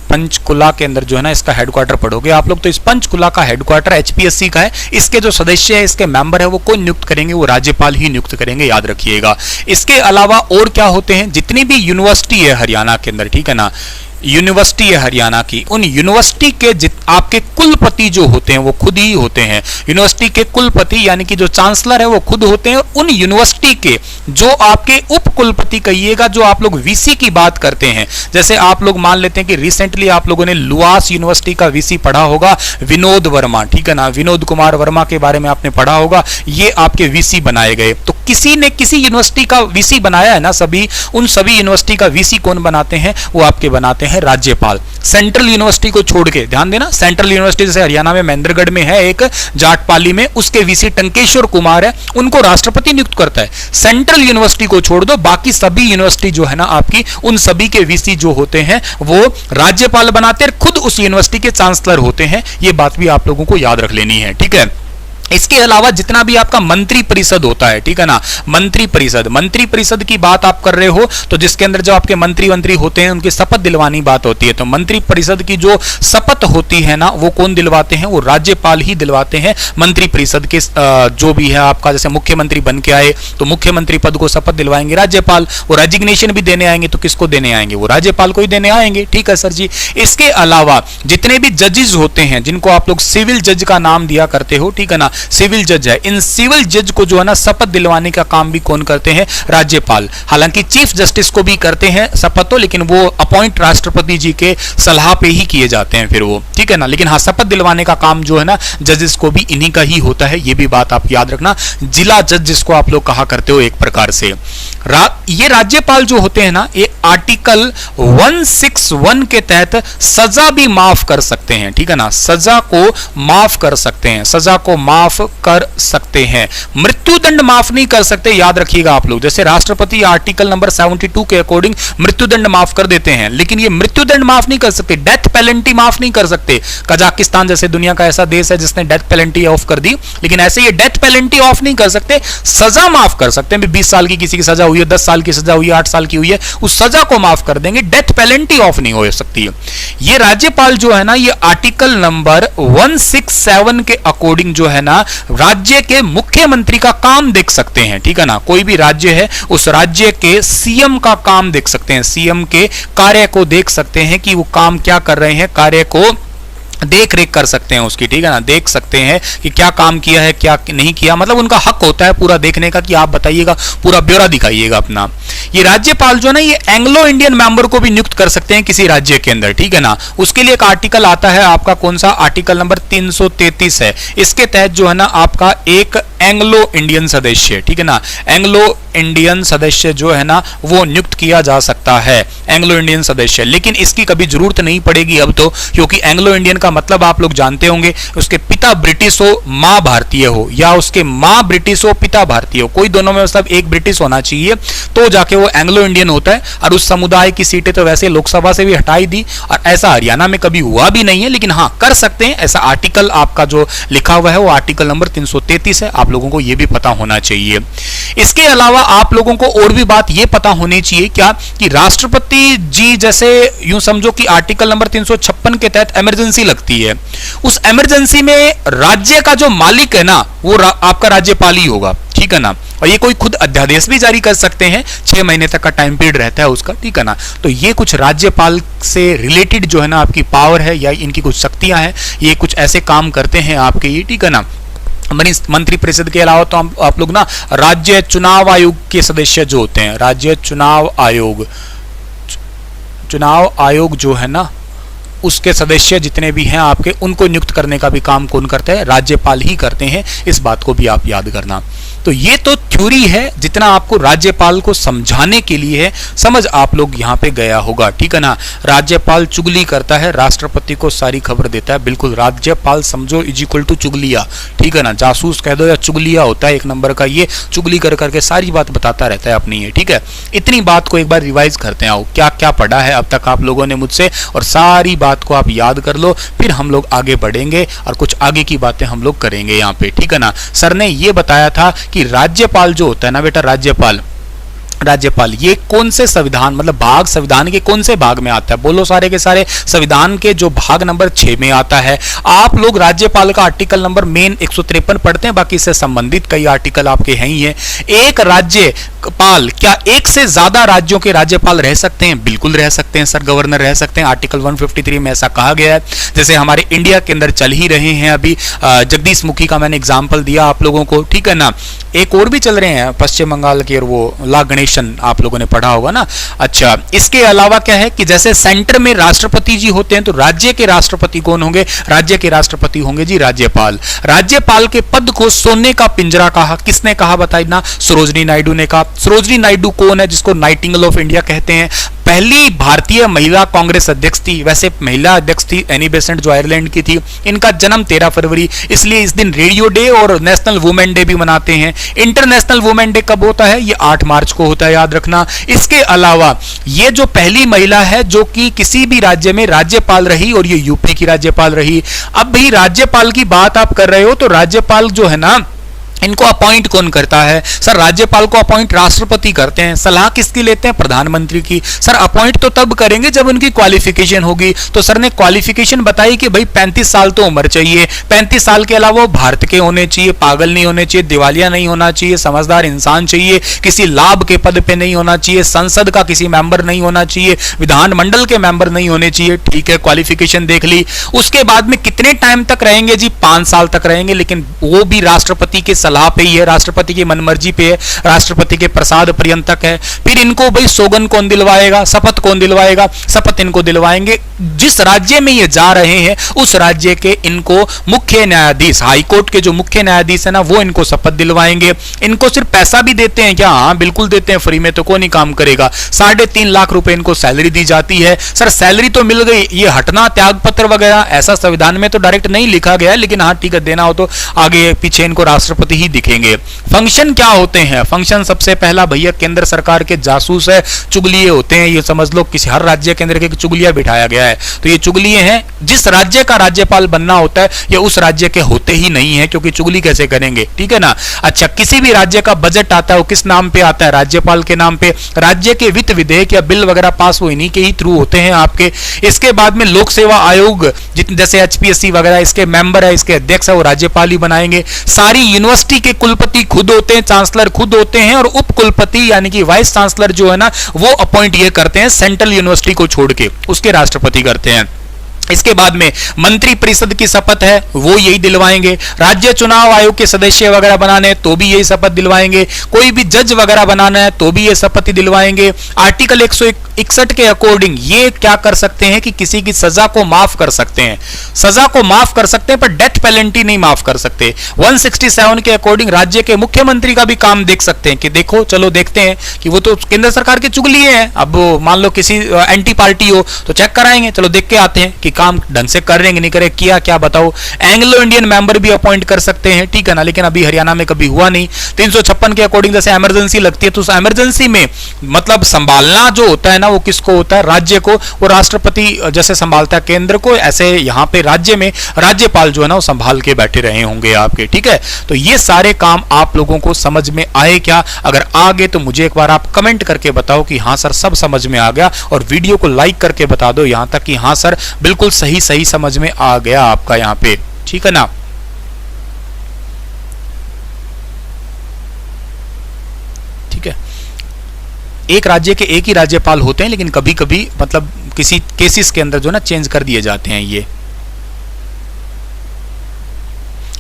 पंचकुला के अंदर जो है ना इसका हेडक्वार्टर पढ़ोगे आप लोग। तो इस पंचकुला का हेडक्वार्टर HPSC का है। इसके जो सदस्य है, इसके मेंबर है, वो कौन नियुक्त करेंगे? वो राज्यपाल ही नियुक्त करेंगे, याद रखिएगा। इसके अलावा और क्या होते हैं? जितनी भी यूनिवर्सिटी है हरियाणा के अंदर, ठीक है ना, यूनिवर्सिटी है हरियाणा की, उन यूनिवर्सिटी के आपके कुलपति जो होते हैं वो खुद ही होते हैं। यूनिवर्सिटी के कुलपति यानी कि जो चांसलर है वो खुद होते हैं। उन यूनिवर्सिटी के जो आपके उप कुलपति कहिएगा, जो आप लोग वीसी की बात करते हैं, जैसे आप लोग मान लेते हैं कि रिसेंटली आप लोगों ने लुआस यूनिवर्सिटी का वीसी पढ़ा होगा, विनोद वर्मा, ठीक है ना? विनोद कुमार वर्मा के बारे में आपने पढ़ा होगा, ये आपके वीसी बनाए गए। तो किसी ने किसी यूनिवर्सिटी का वीसी बनाया है ना, सभी, उन सभी यूनिवर्सिटी का वीसी कौन बनाते हैं? वो आपके बनाते हैं राज्यपाल। सेंट्रल यूनिवर्सिटी को छोड़ के, ध्यान देना, सेंट्रल यूनिवर्सिटी जैसे हरियाणा में महेंद्रगढ़ में है एक, जाटपाली में, उसके वीसी टंकेश्वर कुमार है, उनको राष्ट्रपति नियुक्त करता है। सेंट्रल यूनिवर्सिटी को छोड़ दो, बाकी सभी यूनिवर्सिटी जो है ना आपकी, उन सभी के वीसी जो होते हैं वो राज्यपाल बनाते हैं, खुद उस यूनिवर्सिटी के चांसलर होते हैं। ये बात भी आप लोगों को याद रख लेनी है, ठीक है? इसके अलावा जितना भी आपका मंत्री परिषद होता है, ठीक है ना, मंत्री परिषद की बात आप कर रहे हो तो जिसके अंदर जो आपके मंत्री होते हैं उनकी शपथ दिलवानी बात होती है। तो मंत्री परिषद की जो शपथ होती है ना वो कौन दिलवाते हैं? वो राज्यपाल ही दिलवाते हैं। मंत्री परिषद के जो भी है आपका, जैसे मुख्यमंत्री बन के आए तो मुख्यमंत्री पद को शपथ दिलवाएंगे राज्यपाल। वो रेजिग्नेशन भी देने आएंगे तो किसको देने आएंगे? वो राज्यपाल को ही देने आएंगे, ठीक है सर जी। इसके अलावा जितने भी जजेस होते हैं जिनको आप लोग सिविल जज का नाम दिया करते हो, ठीक है ना, सिविल जज है, इन सिविल जज को जो है ना शपथ दिलवाने का काम भी कौन करते हैं? राज्यपाल। हालांकि चीफ जस्टिस को भी करते हैं शपथ तो, लेकिन वो अपॉइंट राष्ट्रपति जी के सलाह पे ही किए जाते हैं फिर वो, ठीक है ना। लेकिन हाँ, शपथ दिलवाने का काम जो है ना जजेस को भी इन्हीं का ही होता है, ये भी बात आप याद रखना। जिला जज जिसको आप लोग कहा करते हो एक प्रकार से। ये राज्यपाल जो होते हैं ना, ये आर्टिकल 161 के तहत सजा भी माफ कर सकते हैं, ठीक है ना। सजा को माफ कर सकते हैं, सजा को माफ कर सकते हैं। मृत्युदंड माफ नहीं कर सकते, याद रखिएगा आप लोग। जैसे राष्ट्रपति आर्टिकल नंबर 72 के अकॉर्डिंग मृत्युदंड माफ कर देते हैं, लेकिन ये मृत्युदंड माफ नहीं कर सकते, डेथ पेनल्टी माफ नहीं कर सकते। कजाकिस्तान जैसे दुनिया का ऐसा देश है जिसने डेथ पेनल्टी ऑफ कर दी, लेकिन ऐसे ये डेथ पेनल्टी ऑफ नहीं कर सकते, सजा माफ कर सकते हैं। 20 साल की किसी की सजा हुई है, 10 साल की सजा हुई है, 8 साल की हुई है, उस सजा को माफ कर देंगे, डेथ पेनल्टी ऑफ नहीं हो सकती है। ये राज्यपाल जो है ना, ये आर्टिकल नंबर 167 के अकॉर्डिंग जो है ना, राज्य के मुख्यमंत्री का काम देख सकते हैं, ठीक है ना। कोई भी राज्य है, उस राज्य के सीएम का काम देख सकते हैं, सीएम के कार्य को देख सकते हैं कि वो काम क्या कर रहे हैं, कार्य को देख रेख कर सकते हैं उसकी, ठीक है ना। देख सकते हैं कि क्या काम किया है, क्या नहीं किया, मतलब उनका हक होता है पूरा देखने का कि आप बताइएगा, पूरा ब्यौरा दिखाइएगा अपना। ये राज्यपाल जो है ना, ये एंग्लो इंडियन मेंबर को भी नियुक्त कर सकते हैं किसी राज्य के अंदर, ठीक है ना। उसके लिए एक आर्टिकल आता है आपका, कौन सा? आर्टिकल नंबर 333 है। इसके तहत जो है ना आपका एक एंग्लो इंडियन सदस्य, ठीक है ना, एंग्लो इंडियन सदस्य जो है ना वो नियुक्त किया जा सकता है, एंग्लो इंडियन सदस्य। लेकिन इसकी कभी जरूरत नहीं पड़ेगी अब तो, क्योंकि एंग्लो इंडियन का मतलब आप लोग जानते होंगे, उसके पिता ब्रिटिश हो, मां भारतीय हो, या उसके मां ब्रिटिश हो, पिता भारतीय हो, कोई दोनों में मतलब एक ब्रिटिश होना चाहिए, तो जाके वो एंग्लो इंडियन होता है। और उस समुदाय की सीटें तो वैसे लोकसभा से भी हटाई दी, और ऐसा हरियाणा में कभी हुआ भी नहीं है, लेकिन हाँ कर सकते हैं। ऐसा आर्टिकल आपका जो लिखा हुआ है वो आर्टिकल नंबर 333 है, आप लोगों को यह भी पता होना चाहिए। इसके अलावा आप लोगों को और भी बात यह पता होनी चाहिए क्या, कि राष्ट्रपति जी जैसे यूं समझो कि आर्टिकल नंबर 356 के तहत इमरजेंसी लगती है, उस इमरजेंसी में राज्य का जो मालिक है ना, वो आपका राज्यपाल ही होगा, ठीक है ना। और ये कोई खुद अध्यादेश भी जारी कर सकते हैं, 6 महीने तक का टाइम पीरियड रहता है उसका, ठीक है ना। तो ये कुछ राज्यपाल से रिलेटेड जो है ना आपकी पावर है या इनकी कुछ शक्तियां हैं, ये कुछ ऐसे काम करते हैं आपके ये, ठीक है ना। मंत्री परिषद के अलावा तो आप लोग ना राज्य चुनाव आयोग के सदस्य जो होते हैं, राज्य चुनाव आयोग जो है ना, उसके सदस्य जितने भी हैं आपके, उनको नियुक्त करने का भी काम कौन करता है? राज्यपाल ही करते हैं। इस बात को भी आप याद करना। तो ये तो थ्योरी है, जितना आपको राज्यपाल को समझाने के लिए है, समझ आप लोग यहाँ पे गया होगा, ठीक है ना। राज्यपाल चुगली करता है, राष्ट्रपति को सारी खबर देता है, बिल्कुल राज्यपाल समझो इज इक्वल टू चुगलिया, ठीक है ना। जासूस कह दो या चुगलिया होता है एक नंबर का, ये चुगली कर करके सारी बात बताता रहता है अपनी, ये ठीक है। इतनी बात को एक बार रिवाइज करते हैं, आओ क्या क्या पढ़ा है अब तक आप लोगों ने मुझसे, और सारी बात को आप याद कर लो, फिर हम लोग आगे बढ़ेंगे और कुछ आगे की बातें हम लोग करेंगे यहाँ पे, ठीक है ना। सर ने ये बताया था कि राज्यपाल जो होता है ना बेटा, राज्यपाल ये कौन से संविधान, मतलब भाग संविधान के कौन से भाग में आता है? बोलो सारे के सारे संविधान के जो भाग नंबर 6 में आता है। आप लोग राज्यपाल का आर्टिकल नंबर मेन 153 पढ़ते हैं, बाकी इससे संबंधित कई आर्टिकल आपके हैं ही हैं। एक राज्यपाल, क्या एक से ज्यादा राज्यों के राज्यपाल रह सकते हैं? बिल्कुल रह सकते हैं सर, गवर्नर रह सकते हैं। आर्टिकल 153 में ऐसा कहा गया है। जैसे हमारे इंडिया के अंदर चल ही रहे हैं अभी, जगदीश मुखी का मैंने एग्जाम्पल दिया आप लोगों को, ठीक है ना। एक और भी चल रहे हैं पश्चिम बंगाल के, और वो ला गणेशन आप लोगों ने पढ़ा होगा ना। अच्छा, इसके अलावा क्या है कि जैसे सेंटर में राष्ट्रपति जी होते हैं, तो राज्य के राष्ट्रपति कौन होंगे? राज्य के राष्ट्रपति होंगे जी राज्यपाल। राज्यपाल के पद को सोने का पिंजरा कहा, किसने कहा बताइए ना? सरोजनी नायडू ने कहा। सरोजनी नायडू कौन है जिसको नाइटिंगेल ऑफ इंडिया कहते हैं? पहली भारतीय महिला कांग्रेस अध्यक्ष थी। वैसे महिला अध्यक्ष थी एनी बेसेंट जो आयरलैंड की थी। इनका जन्म 13 फरवरी, इसलिए इस दिन रेडियो डे और नेशनल वुमेन डे भी मनाते हैं। इंटरनेशनल वुमेन डे कब होता है? ये 8 मार्च को होता है, याद रखना। इसके अलावा ये जो पहली महिला है जो कि किसी भी राज्य में राज्यपाल रही, और ये यूपी की राज्यपाल रही। अब भी राज्यपाल की बात आप कर रहे हो, तो राज्यपाल जो है ना इनको अपॉइंट कौन करता है? सर राज्यपाल को अपॉइंट राष्ट्रपति करते हैं। सलाह किसकी लेते हैं? प्रधानमंत्री की। सर अपॉइंट तो तब करेंगे जब उनकी क्वालिफिकेशन होगी। तो सर ने क्वालिफिकेशन बताई कि भाई 35 साल तो उम्र चाहिए, 35 साल के अलावा वो भारत के होने चाहिए, पागल नहीं होने चाहिए, दिवालिया नहीं होना चाहिए, समझदार इंसान चाहिए, किसी लाभ के पद पे नहीं होना चाहिए, संसद का किसी मेंबर नहीं होना चाहिए, विधानमंडल के मेंबर नहीं होने चाहिए। ठीक है, क्वालिफिकेशन देख ली। उसके बाद में कितने टाइम तक रहेंगे जी? 5 साल तक रहेंगे, लेकिन वो भी राष्ट्रपति के सलाह पे ही है, राष्ट्रपति की मनमर्जी पे है, राष्ट्रपति के प्रसाद पर्यंतक है। फिर इनको भाई सौगंध कौन दिलवाएगा? शपथ कौन दिलवाएगा? शपथ इनको दिलवाएंगे जिस राज्य में ये जा रहे हैं उस राज्य के इनको मुख्य न्यायाधीश, हाईकोर्ट के जो मुख्य न्यायाधीश है ना, वो इनको शपथ दिलवाएंगे। इनको सिर्फ पैसा भी देते हैं क्या? हाँ बिल्कुल देते हैं, फ्री में तो कोई नहीं काम करेगा। 3.5 लाख रुपए इनको सैलरी दी जाती है। सर सैलरी तो मिल गई, ये हटना त्याग पत्र वगैरह ऐसा संविधान में तो डायरेक्ट नहीं लिखा गया है, लेकिन हाँ ठीक है, देना हो तो आगे पीछे इनको राष्ट्रपति ही दिखेंगे। फंक्शन क्या होते हैं? फंक्शन सबसे पहला भैया केंद्र सरकार के जासूस है, चुगलिए होते हैं। ये समझ लो किसी हर राज्य के अंदर के चुगलिया बिठाया गया है, तो ये चुगलिए हैं। जिस राज्य का राज्यपाल बनना होता है ये उस राज्य के होते ही नहीं है, क्योंकि चुगली कैसे करेंगे? ठीक है ना। अच्छा, किसी भी राज्य का बजट आता है वो किस नाम पे आता है? राज्यपाल के नाम पे। राज्य के वित्त विधेयक या बिल वगैरह पास वो इन्हीं के ही थ्रू होते हैं आपके। इसके बाद में लोक सेवा आयोग जितने जैसे HPSC वगैरह, इसके मेंबर है, इसके अध्यक्ष है, वो राज्यपाल ही बनाएंगे। सारी यूनिवर्सिटी के कुलपति खुद होते हैं, चांसलर खुद होते हैं, और उप कुलपति यानी कि वाइस चांसलर जो है ना, वो अपॉइंट ये करते हैं सेंट्रल यूनिवर्सिटी को छोड़ के, उसके राष्ट्रपति करते हैं। इसके बाद में मंत्री परिषद की शपथ है, वो यही दिलवाएंगे। राज्य चुनाव आयोग के सदस्य वगैरह बनाने हैं तो भी यही शपथ दिलवाएंगे। कोई भी जज वगैरह बनाना है तो भी ये शपथ दिलवाएंगे। आर्टिकल 161 के अकॉर्डिंग ये क्या कर सकते हैं कि किसी की सजा को माफ कर सकते हैं, सजा को माफ कर सकते हैं, पर डेथ पेनल्टी नहीं माफ कर सकते। 167 के अकॉर्डिंग राज्य के मुख्यमंत्री का भी काम देख सकते हैं कि देखो चलो देखते हैं कि वो तो केंद्र सरकार के चुगलिए हैं, अब मान लो किसी एंटी पार्टी हो तो चेक कराएंगे, चलो देख के आते हैं कि काम ढंग से कर रहे हैं कि नहीं करे, किया क्या बताओ। एंग्लो इंडियन मेंबर भी अपॉइंट कर सकते हैं, ठीक है ना, लेकिन अभी हरियाणा में कभी हुआ नहीं। 356 के अकॉर्डिंग जैसे इमरजेंसी लगती है तो उस इमरजेंसी में मतलब संभालना जो होता है ना, वो किसको होता है? राज्य को। वो राष्ट्रपति जैसे संभालता है केंद्र को, ऐसे यहाँ पे राज्य में राज्यपाल जो है ना वो संभाल के बैठे रहे होंगे आपके। ठीक है, तो ये सारे काम आप लोगों को समझ में आए क्या? अगर आ गए तो मुझे एक बार आप कमेंट करके बताओ कि हाँ सर सब समझ में आ गया, और वीडियो को लाइक करके बता दो यहां तक कि हाँ सर बिल्कुल सही समझ में आ गया आपका यहाँ पे। ठीक है ना। ठीक है, एक राज्य के एक ही राज्यपाल होते हैं, लेकिन कभी कभी मतलब किसी केसेस के अंदर जो ना चेंज कर दिए जाते हैं। ये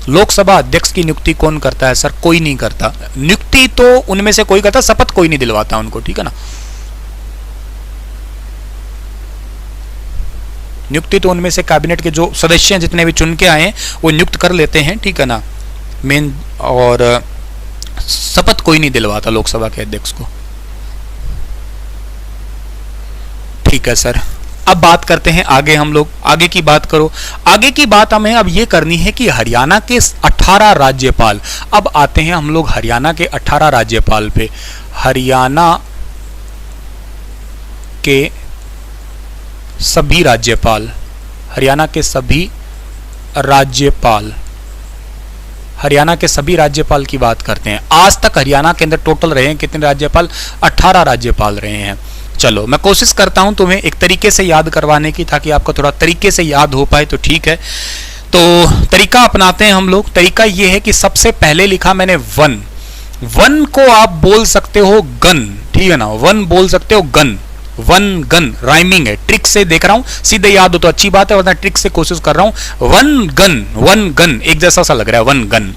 लोकसभा अध्यक्ष की नियुक्ति कौन करता है? सर कोई नहीं करता। नियुक्ति तो उनमें से कोई करता, शपथ कोई नहीं दिलवाता उनको। ठीक है ना, नियुक्ति तो उनमें से कैबिनेट के जो सदस्य हैं जितने भी चुन के आए हैं वो नियुक्त कर लेते हैं। ठीक है ना, मेन, और शपथ कोई नहीं दिलवाता लोकसभा के अध्यक्ष को। ठीक है सर, अब बात करते हैं आगे। हम लोग आगे की बात करो। आगे की बात हमें अब ये करनी है कि हरियाणा के 18 राज्यपाल, अब आते हैं हम लोग हरियाणा के 18 राज्यपाल पे। हरियाणा के सभी राज्यपाल, हरियाणा के सभी राज्यपाल, हरियाणा के सभी राज्यपाल की बात करते हैं। आज तक हरियाणा के अंदर टोटल रहे हैं कितने राज्यपाल? 18 राज्यपाल रहे हैं। चलो मैं कोशिश करता हूं तुम्हें एक तरीके से याद करवाने की, ताकि आपको थोड़ा तरीके से याद हो पाए। तो ठीक है, तो तरीका अपनाते हैं हम लोग। तरीका यह है कि सबसे पहले लिखा मैंने वन। वन को आप बोल सकते हो गन, ठीक है ना, वन बोल सकते हो गन, वन गन, राइमिंग है। ट्रिक से देख रहा हूं, सीधे याद हो तो अच्छी बात है, वरना ट्रिक से कोशिश कर रहा हूं। वन गन एक जैसा सा लग रहा है, वन गन।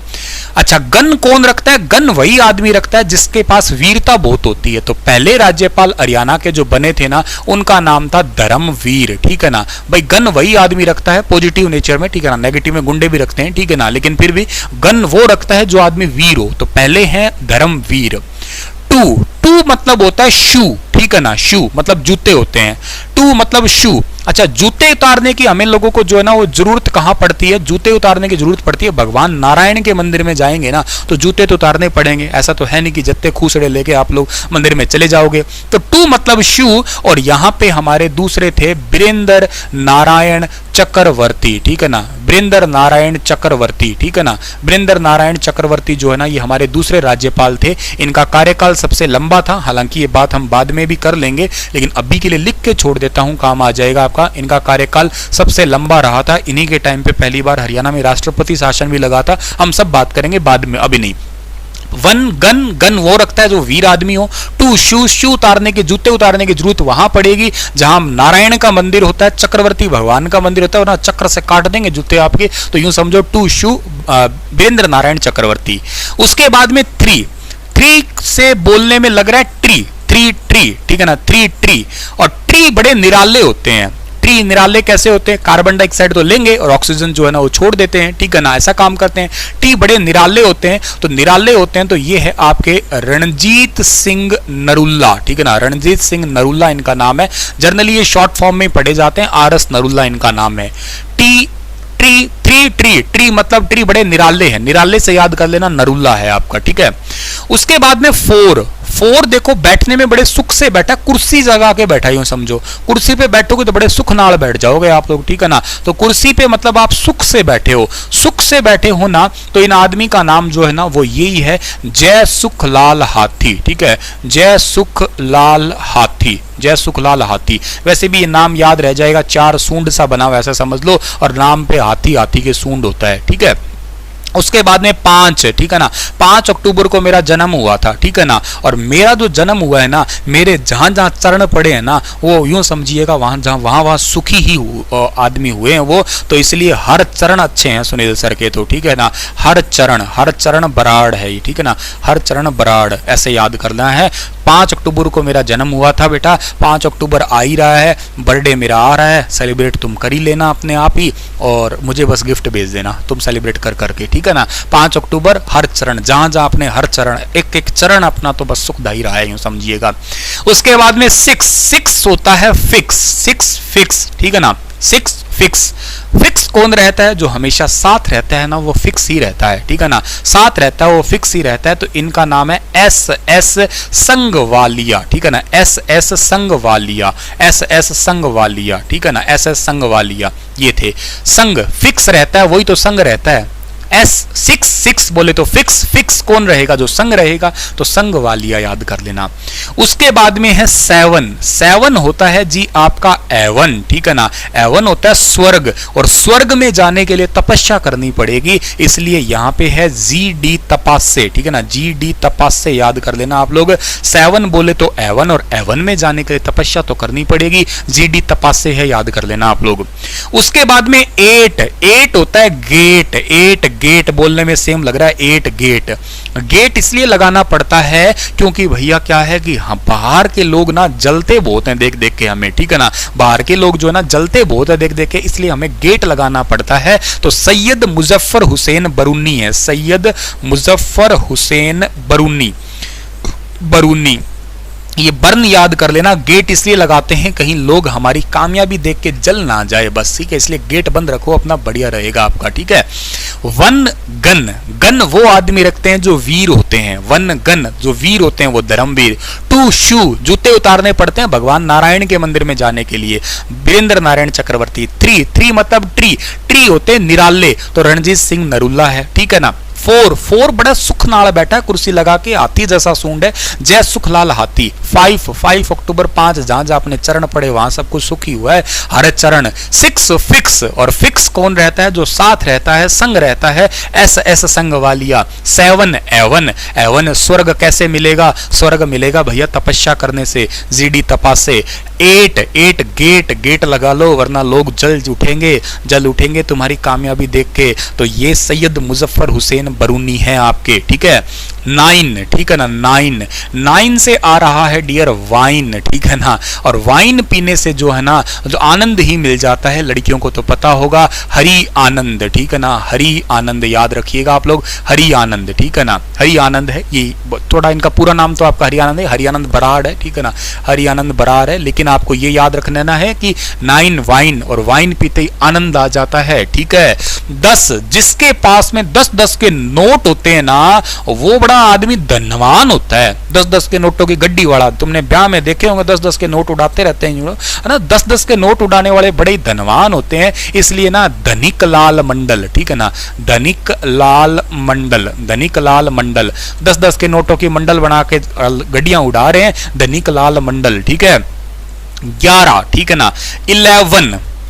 अच्छा, गन कौन रखता है? गन वही आदमी रखता है जिसके पास वीरता बहुत होती है। तो पहले राज्यपाल हरियाणा के जो बने थे ना, उनका नाम था धर्मवीर। ठीक है ना भाई, गन वही आदमी रखता है पॉजिटिव नेचर में, ठीक है ना, नेगेटिव में गुंडे भी रखते हैं, ठीक है ना, लेकिन फिर भी गन वो रखता है जो आदमी वीर हो। तो पहले हैं धर्मवीर। टू मतलब होता है शू, ठीक है ना, शू मतलब जूते होते हैं, टू मतलब शू। अच्छा, जूते उतारने की हमें लोगों को जो है ना वो जरूरत कहां पड़ती है? जूते उतारने की जरूरत पड़ती है भगवान नारायण के मंदिर में जाएंगे ना तो जूते तो उतारने पड़ेंगे। ऐसा तो है नहीं कि जत्ते खूसड़े लेके आप लोग मंदिर में चले जाओगे। तो टू मतलब शू, और यहां पे हमारे दूसरे थे वीरेंद्र नारायण चक्रवर्ती। ठीक है ना, वीरेंद्र नारायण चक्रवर्ती, ठीक है ना। वीरेंद्र नारायण चक्रवर्ती जो है ना, ये हमारे दूसरे राज्यपाल थे। इनका कार्यकाल सबसे लंबा था, हालांकि ये बात हम बाद में भी कर लेंगे, लेकिन अभी के लिए लिख के छोड़ देता हूं, काम आ जाएगा आपका। इनका कार्यकाल सबसे लंबा रहा था। इन्हीं के टाइम पे पहली बार हरियाणा में राष्ट्रपति शासन भी लगा था। हम सब बात करेंगे बाद में, अभी नहीं। वन गन, गन वो रखता है जो वीर आदमी हो। टू शू, शू उतारने के, जूते उतारने की जरूरत वहां पड़ेगी जहां नारायण का मंदिर होता है, चक्रवर्ती भगवान का मंदिर होता है, ना चक्र से काट देंगे जूते आपके। तो यूं समझो टू शू वीरेंद्र नारायण चक्रवर्ती। उसके बाद में थ्री, थ्री से बोलने में लग रहा है ट्री, थ्री ट्री, ठीक है ना, थ्री ट्री। और ट्री बड़े निराले होते हैं। ट्री निराले कैसे होते हैं? कार्बन डाइऑक्साइड तो लेंगे और ऑक्सीजन जो है ना वो छोड़ देते हैं, ठीक है ना, ऐसा काम करते हैं। ट्री बड़े निराले होते हैं। तो निराले होते हैं तो ये है आपके रणजीत सिंह नरुल्ला, ठीक है ना, रणजीत सिंह नरुल्ला इनका नाम है। जनरली ये शॉर्ट फॉर्म में पढ़े जाते हैं, RS नरुल्ला इनका नाम है। Tea tree, three tree, tree मतलब ट्री बड़े निराले हैं, निराले से याद कर लेना, नरुल्ला है आपका, ठीक है। उसके बाद में फोर, फोर देखो बैठने में बड़े सुख से बैठा, कुर्सी जगा के बैठा, यूं समझो कुर्सी पे बैठोगे तो बड़े सुख नाल बैठ जाओगे आप लोग, ठीक है ना। तो कुर्सी पे मतलब आप सुख से बैठे हो, सुख से बैठे हो ना। तो इन आदमी का नाम जो है ना वो यही है, जय सुख लाल हाथी, ठीक है, जय सुख लाल हाथी, जय सुख लाल हाथी। वैसे भी ये नाम याद रह जाएगा, चार सूंड सा बना हुआ ऐसा समझ लो, और नाम पे हाथी, हाथी के सूंड होता है, ठीक है। उसके बाद में 5, ठीक है ना, 5 अक्टूबर को मेरा जन्म हुआ था, ठीक है ना। और मेरा जो जन्म हुआ है ना, मेरे जहां जहां चरण पड़े हैं ना, वो यूं समझिएगा वहां सुखी ही आदमी हुए हैं वो। तो इसलिए हर चरण अच्छे हैं सुनील सर के, तो ठीक है ना, हर चरण बराड़ है, ठीक है ना, हर चरण बराड़, ऐसे याद करना है। 5 अक्टूबर को मेरा जन्म हुआ था बेटा, 5 अक्टूबर आ ही रहा है, बर्थडे मेरा आ रहा है, सेलिब्रेट तुम कर ही लेना अपने आप ही, और मुझे बस गिफ्ट भेज देना तुम सेलिब्रेट कर करके, ठीक है ना। 5 अक्टूबर हर चरण, जहां जहां अपने हर चरण, एक एक चरण अपना तो बस सुखदाई रहा है, यूं समझिएगा। उसके बाद में 6 होता है फिक्स, 6 फिक्स, ठीक है ना, 6 फिक्स। फिक्स कौन रहता है? जो हमेशा साथ रहता है ना वो फिक्स ही रहता है, ठीक है ना, साथ रहता है वो फिक्स ही रहता है। तो इनका नाम है SS संगवालिया, ठीक है ना, SS संगवालिया, SS संगवालिया, ठीक है ना, SS संगवालिया। ये थे संग, फिक्स रहता है वही तो संग रहता है। S6 बोले तो फिक्स, फिक्स कौन रहेगा? जो संग रहेगा, तो संग वालिया याद कर लेना। उसके बाद में है 7 होता है जी आपका एवन, ठीक है ना, एवन होता है स्वर्ग, और स्वर्ग में जाने के लिए तपस्या करनी पड़ेगी, इसलिए यहां पे है GD तपस्या, ठीक है ना, GD तपस्या याद कर लेना आप लोग। 7 बोले तो एवन, और एवन में जाने के लिए तपस्या तो करनी पड़ेगी, GD तपस्या है, याद कर लेना आप लोग। उसके बाद में 8 होता है गेट, 8 गेट बोलने में सेम लग रहा है, 8 गेट। गेट इसलिए लगाना पड़ता है क्योंकि भैया क्या है कि बाहर के लोग ना जलते बहुत हैं देख देख के हमें, ठीक है ना, बाहर के लोग जो है ना जलते बहुत है देख देख के, इसलिए हमें गेट लगाना पड़ता है। तो सैयद मुजफ्फर हुसैन बरूनी है, सैयद मुजफ्फर हुसैन बरूनी, बरूनी, ये बर्न याद कर लेना। गेट इसलिए लगाते हैं कहीं लोग हमारी कामयाबी देख के जल ना जाए बस, ठीक है, इसलिए गेट बंद रखो अपना, बढ़िया रहेगा आपका, ठीक है। वन गन, गन वो आदमी रखते हैं जो वीर होते हैं, वन गन जो वीर होते हैं वो धर्मवीर। टू शू, जूते उतारने पड़ते हैं भगवान नारायण के मंदिर में जाने के लिए, वीरेंद्र नारायण चक्रवर्ती। थ्री मतलब ट्री होते हैं निराले, तो रणजीत सिंह नरुल्ला है, ठीक है ना। 4 बड़ा सुख नाल बैठा है कुर्सी लगा के, हाथी जैसा सूंड है, जय सुख लाल हाथी। 5 अक्टूबर 5 जहां जहां अपने चरण पड़े वहां सब कुछ सुखी हुआ है, हर चरण। 6 फिक्स, और फिक्स कौन रहता है? जो साथ रहता है, संग रहता है, SS संग वालिया। 7 एवन, एवन स्वर्ग कैसे मिलेगा? स्वर्ग मिलेगा भैया तपस्या करने से, GD तपासे। 8 गेट लगा लो वरना लोग जल उठेंगे तुम्हारी कामयाबी देख के। तो ये सैयद मुजफ्फर हुसैन बरूनी है आपके, ठीक है। 9, ठीक है ना, 9 से आ रहा है डियर वाइन, ठीक है ना, और वाइन पीने से जो है ना जो आनंद ही मिल जाता है, लड़कियों को तो पता होगा, हरि आनंद, ठीक है ना, हरि आनंद याद रखिएगा आप लोग, हरि आनंद, ठीक है ना, हरि आनंद है ये, थोड़ा इनका पूरा नाम तो आपका हरि आनंद है, हरि आनंद बराड़ है, ठीक है ना, हरि आनंद बराड़ है, लेकिन आपको ये याद रखना है कि 9 वाइन, और वाइन पीते ही आनंद आ जाता है, ठीक है। 10 जिसके पास में 10 के नोट होते हैं ना वो बड़ा आदमी धनवान होता है, 10-10 के नोटों की गड्डी वाला, तुमने ब्याह में देखे होंगे 10-10 के नोट उड़ाते रहते हैं है ना, 10-10 के नोट उड़ाने वाले बड़े ही धनवान होते हैं, इसलिए ना धनिक लाल मंडल, ठीक है ना, धनिक लाल मंडल, धनिक लाल मंडल, 10-10 के नोटों की मंडल बना के गड्डियां उड़ा रहे हैं, धनिक लाल मंडल, ठीक है। 11, ठीक है ना।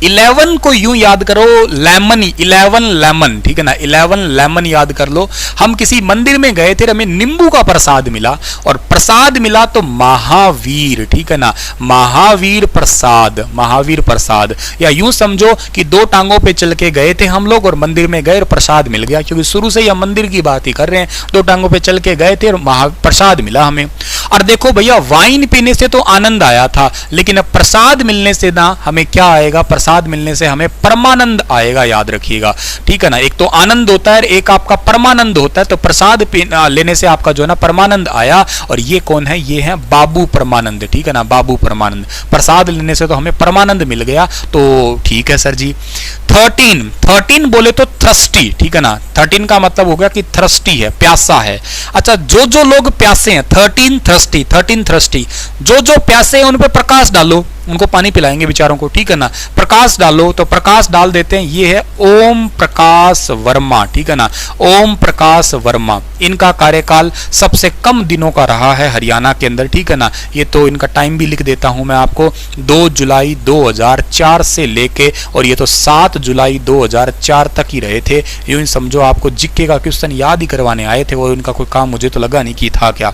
11 को यूं याद करो, लेमन, 11 लेमन, ठीक है ना, 11 लेमन याद कर लो। हम किसी मंदिर में गए थे, हमें नींबू का प्रसाद मिला, और प्रसाद मिला तो महावीर, ठीक है ना, महावीर प्रसाद, महावीर प्रसाद। या यूं समझो कि 2 टांगों पे चल के गए थे हम लोग और मंदिर में गए और प्रसाद मिल गया, क्योंकि शुरू से ही हम मंदिर की बात ही कर रहे हैं, 2 टांगों पे चल के गए थे और प्रसाद मिला हमें। और देखो भैया, वाइन पीने से तो आनंद आया था, लेकिन अब प्रसाद मिलने से ना हमें क्या आएगा, प्रसाद मिलने से हमें परमानंद आएगा, याद रखिएगा, ठीक है ना। एक तो आनंद होता है, एक आपका परमानंद होता है, तो प्रसाद लेने से आपका जो है ना परमानंद आया, और ये कौन है, ये है बाबू परमानंद, ठीक है ना, बाबू परमानंद। प्रसाद लेने से तो हमें परमानंद मिल गया, तो ठीक है सर जी। 13 बोले तो थ्रस्टी, ठीक है ना, 13 का मतलब हो गया कि थ्रस्टी है, प्यासा है। अच्छा, जो लोग प्यासे हैं, 13 थ्रस्टी, जो प्यासे हैं उन पे प्रकाश डालो, उनको पानी पिलाएंगे बेचारों को, ठीक है ना, प्रकाश डालो, तो प्रकाश डाल देते हैं। ये है ओम प्रकाश वर्मा, ठीक है ना, ओम प्रकाश वर्मा। इनका कार्यकाल सबसे कम दिनों का रहा है हरियाणा के अंदर, ठीक है ना। ये तो इनका टाइम भी लिख देता हूं मैं आपको, 2 जुलाई 2004 से लेके, और ये तो 7 जुलाई 2004 तक ही रहे थे। यूं समझो आपको जिक्के का क्वेश्चन याद ही करवाने आए थे, वो इनका कोई काम मुझे तो लगा नहीं कि था क्या।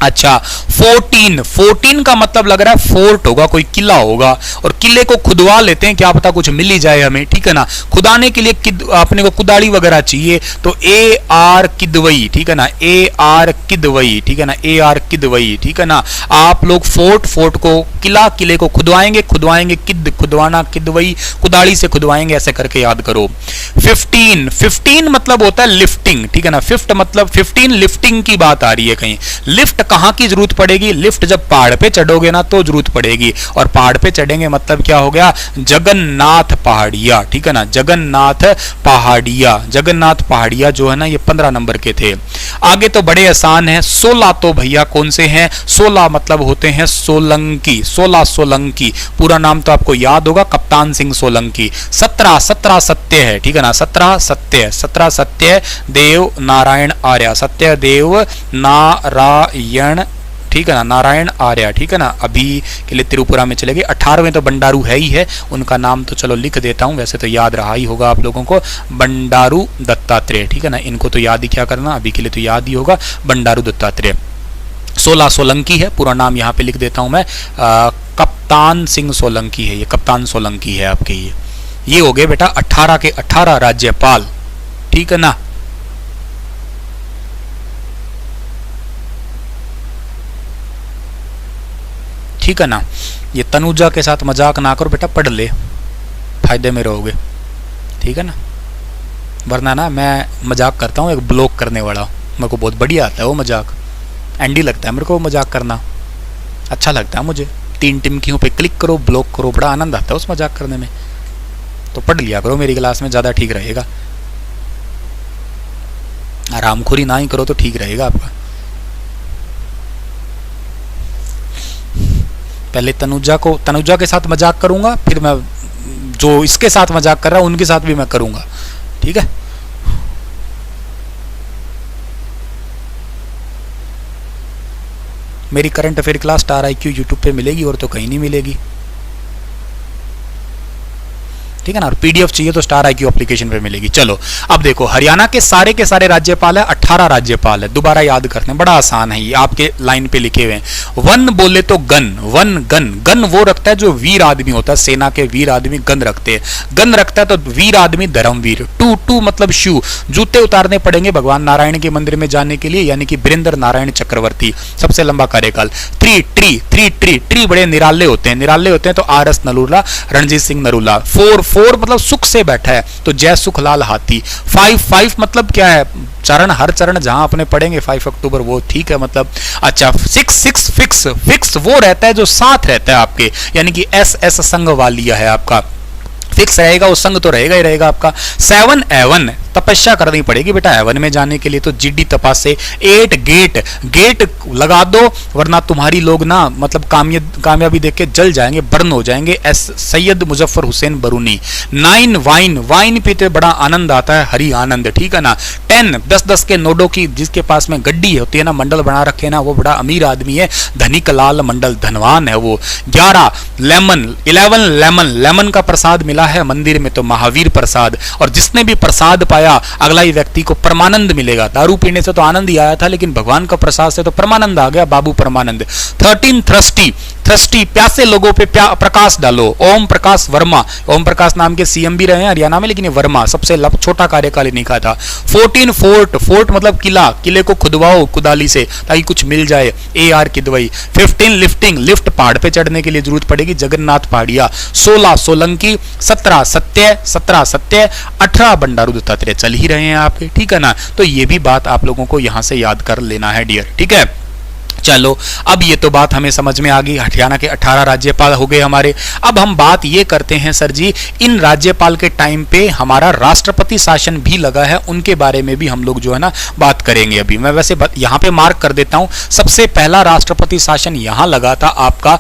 अच्छा, 14 का मतलब लग रहा है फोर्ट होगा, कोई किला होगा, और किले को खुदवा लेते हैं, क्या पता कुछ मिल ही जाए हमें, ठीक है ना। खुदाने के लिए अपने को कुदाड़ी वगैरह चाहिए, तो AR किदवई, ठीक है ना, AR किदवई, ठीक है ना, AR किदवई, ठीक है ना। आप लोग फोर्ट को, किले को खुदवाएंगे, खुदवाना, किदवई, कुदाड़ी से खुदवाएंगे, ऐसे करके याद करो। 15 मतलब होता है लिफ्टिंग, ठीक है ना, 15 लिफ्टिंग की बात आ रही है कहीं। लिफ्ट कहां की जरूरत पड़ेगी, लिफ्ट जब पहाड़ पे चढ़ोगे ना तो जरूरत पड़ेगी, और पहाड़ पे चढ़ेंगे मतलब क्या हो गया, जगन्नाथ पहाड़िया, ठीक है ना, जगन्नाथ पहाड़िया जो है ना, ये 15 नंबर के थे। आगे तो बड़े आसान है। 16 तो भैया कौन से हैं, 16 मतलब होते हैं सोलंकी, 16 सोलंकी, पूरा नाम तो आपको याद होगा, कप्तान सिंह सोलंकी। 17 सत्य है, ठीक है ना, 17 सत्य देव नारायण आर्य, सत्यदेव नारायण, ठीक है ना, नारायण आर्य, ठीक है ना। अभी के लिए त्रिपुरा में चले गए। 18वें तो बंडारू है ही है, उनका नाम तो चलो लिख देता हूं, वैसे तो याद रहा ही होगा आप लोगों को, बंडारू दत्तात्रेय, ठीक है ना, इनको तो याद ही क्या करना, अभी के लिए तो याद ही होगा, बंडारू दत्तात्रेय। 16 सोलंकी है, पूरा नाम यहाँ पे लिख देता हूं मैं, कप्तान सिंह सोलंकी है, ये कप्तान सोलंकी है आपके। ये हो गए बेटा 18 के 18 राज्यपाल, ठीक है ना। ठीक है ना, ये तनुजा के साथ मजाक ना करो बेटा, पढ़ ले, फायदे में रहोगे, ठीक है ना। वरना ना मैं मजाक करता हूँ, एक ब्लॉक करने वाला, मेरे को बहुत बढ़िया आता है वो मजाक, एंडी लगता है मेरे को मजाक करना, अच्छा लगता है मुझे। 3 टिमकियों पे क्लिक करो, ब्लॉक करो, बड़ा आनंद आता है उस मजाक करने में। तो पढ़ लिया करो मेरी क्लास में, ज़्यादा ठीक रहेगा। आरामखोरी ना ही करो तो ठीक रहेगा आपका। पहले तनुजा के साथ मजाक करूंगा, फिर मैं जो इसके साथ मजाक कर रहा हूं उनके साथ भी मैं करूंगा, ठीक है। मेरी current affair class star IQ YouTube पे मिलेगी, और तो कहीं नहीं मिलेगी, ठीक है ना। और PDF चाहिए तो स्टार IQ एप्लीकेशन पे मिलेगी। चलो अब देखो, हरियाणा के सारे राज्यपाल है, 18 राज्यपाल है, दोबारा याद करते हैं, बड़ा आसान है ये, आपके लाइन पे लिखे हुए हैं। 1 बोले तो गन वो रखता है जो वीर आदमी होता है, सेना के वीर आदमी गन रखते हैं, गन रखता है तो वीर आदमी धर्मवीर। 2 मतलब शू, जूते उतारने पड़ेंगे भगवान नारायण के मंदिर में जाने के लिए, यानी कि बीरेंद्र नारायण चक्रवर्ती, सबसे लंबा कार्यकाल। 3 ट्री बड़े निराले होते हैं तो RS नरूला, रणजीत सिंह नरूला। 4 मतलब सुख से बैठा है तो जय सुखलाल हाथी। 5 मतलब क्या है, चरण, हर चरण जहां अपने पढ़ेंगे 5 अक्टूबर, वो ठीक है मतलब। अच्छा, 6 फिक्स वो रहता है जो साथ रहता है आपके, यानी कि SS संघ वालिया है आपका, फिक्स रहेगा, वो संग तो रहेगा ही रहेगा आपका। 7 एवन, तपस्या करनी पड़ेगी बेटा हेवन में जाने के लिए, तो जीडी तपास से 8 गेट लगा दो, वरना तुम्हारी लोग ना मतलब कामयाबी देख के जल जाएंगे, बर्न हो जाएंगे। एस सैयद मुजफ्फर हुसैन बरूनी। 9 वाइन पीते बड़ा आनंद आता है, हरी आनंद, ठीक है ना। 10 के नोटों की जिसके पास में गड्डी होती है ना, मंडल बना रखे ना, वो बड़ा अमीर आदमी है, धनिक लाल मंडल, धनवान है वो। 11 लेमन का प्रसाद मिला है मंदिर में, तो महावीर प्रसाद। और जिसने भी प्रसाद पाया अगला ही व्यक्ति को परमानंद मिलेगा। दारू पीने से तो आनंद ही आया था, लेकिन भगवान का प्रसाद से तो परमानंद आ गया, बाबू परमानंद। 13 थ्रस्टी प्यासे लोगों पे प्रकाश डालो, ओम प्रकाश वर्मा। ओम प्रकाश नाम के सीएम भी रहे हैं हरियाणा में, लेकिन ये वर्मा सबसे छोटा कार्यकाल इन्हीं का था। 14 फोर्ट मतलब किला, किले को खुदवाओ कुदाली से ताकि कुछ मिल जाए, AR की दवाई। 15 लिफ्ट पहाड़ पे चढ़ने के लिए जरूरत पड़ेगी, जगन्नाथ पहाड़िया। 16 सोलंकी। 17 सत्य। 18 बंडारू दत्तात्रेय चल ही रहे हैं आपके, ठीक है ना। तो ये भी बात आप लोगों को यहां से याद कर लेना है डियर, ठीक है। चलो अब ये तो बात हमें समझ में आ गई, हरियाणा के 18 राज्यपाल हो गए हमारे। अब हम बात ये करते हैं सर जी, इन राज्यपाल के टाइम पे हमारा राष्ट्रपति शासन भी लगा है, उनके बारे में भी हम लोग जो है ना बात करेंगे अभी। मैं वैसे यहाँ पे मार्क कर देता हूँ, सबसे पहला राष्ट्रपति शासन यहाँ लगा था आपका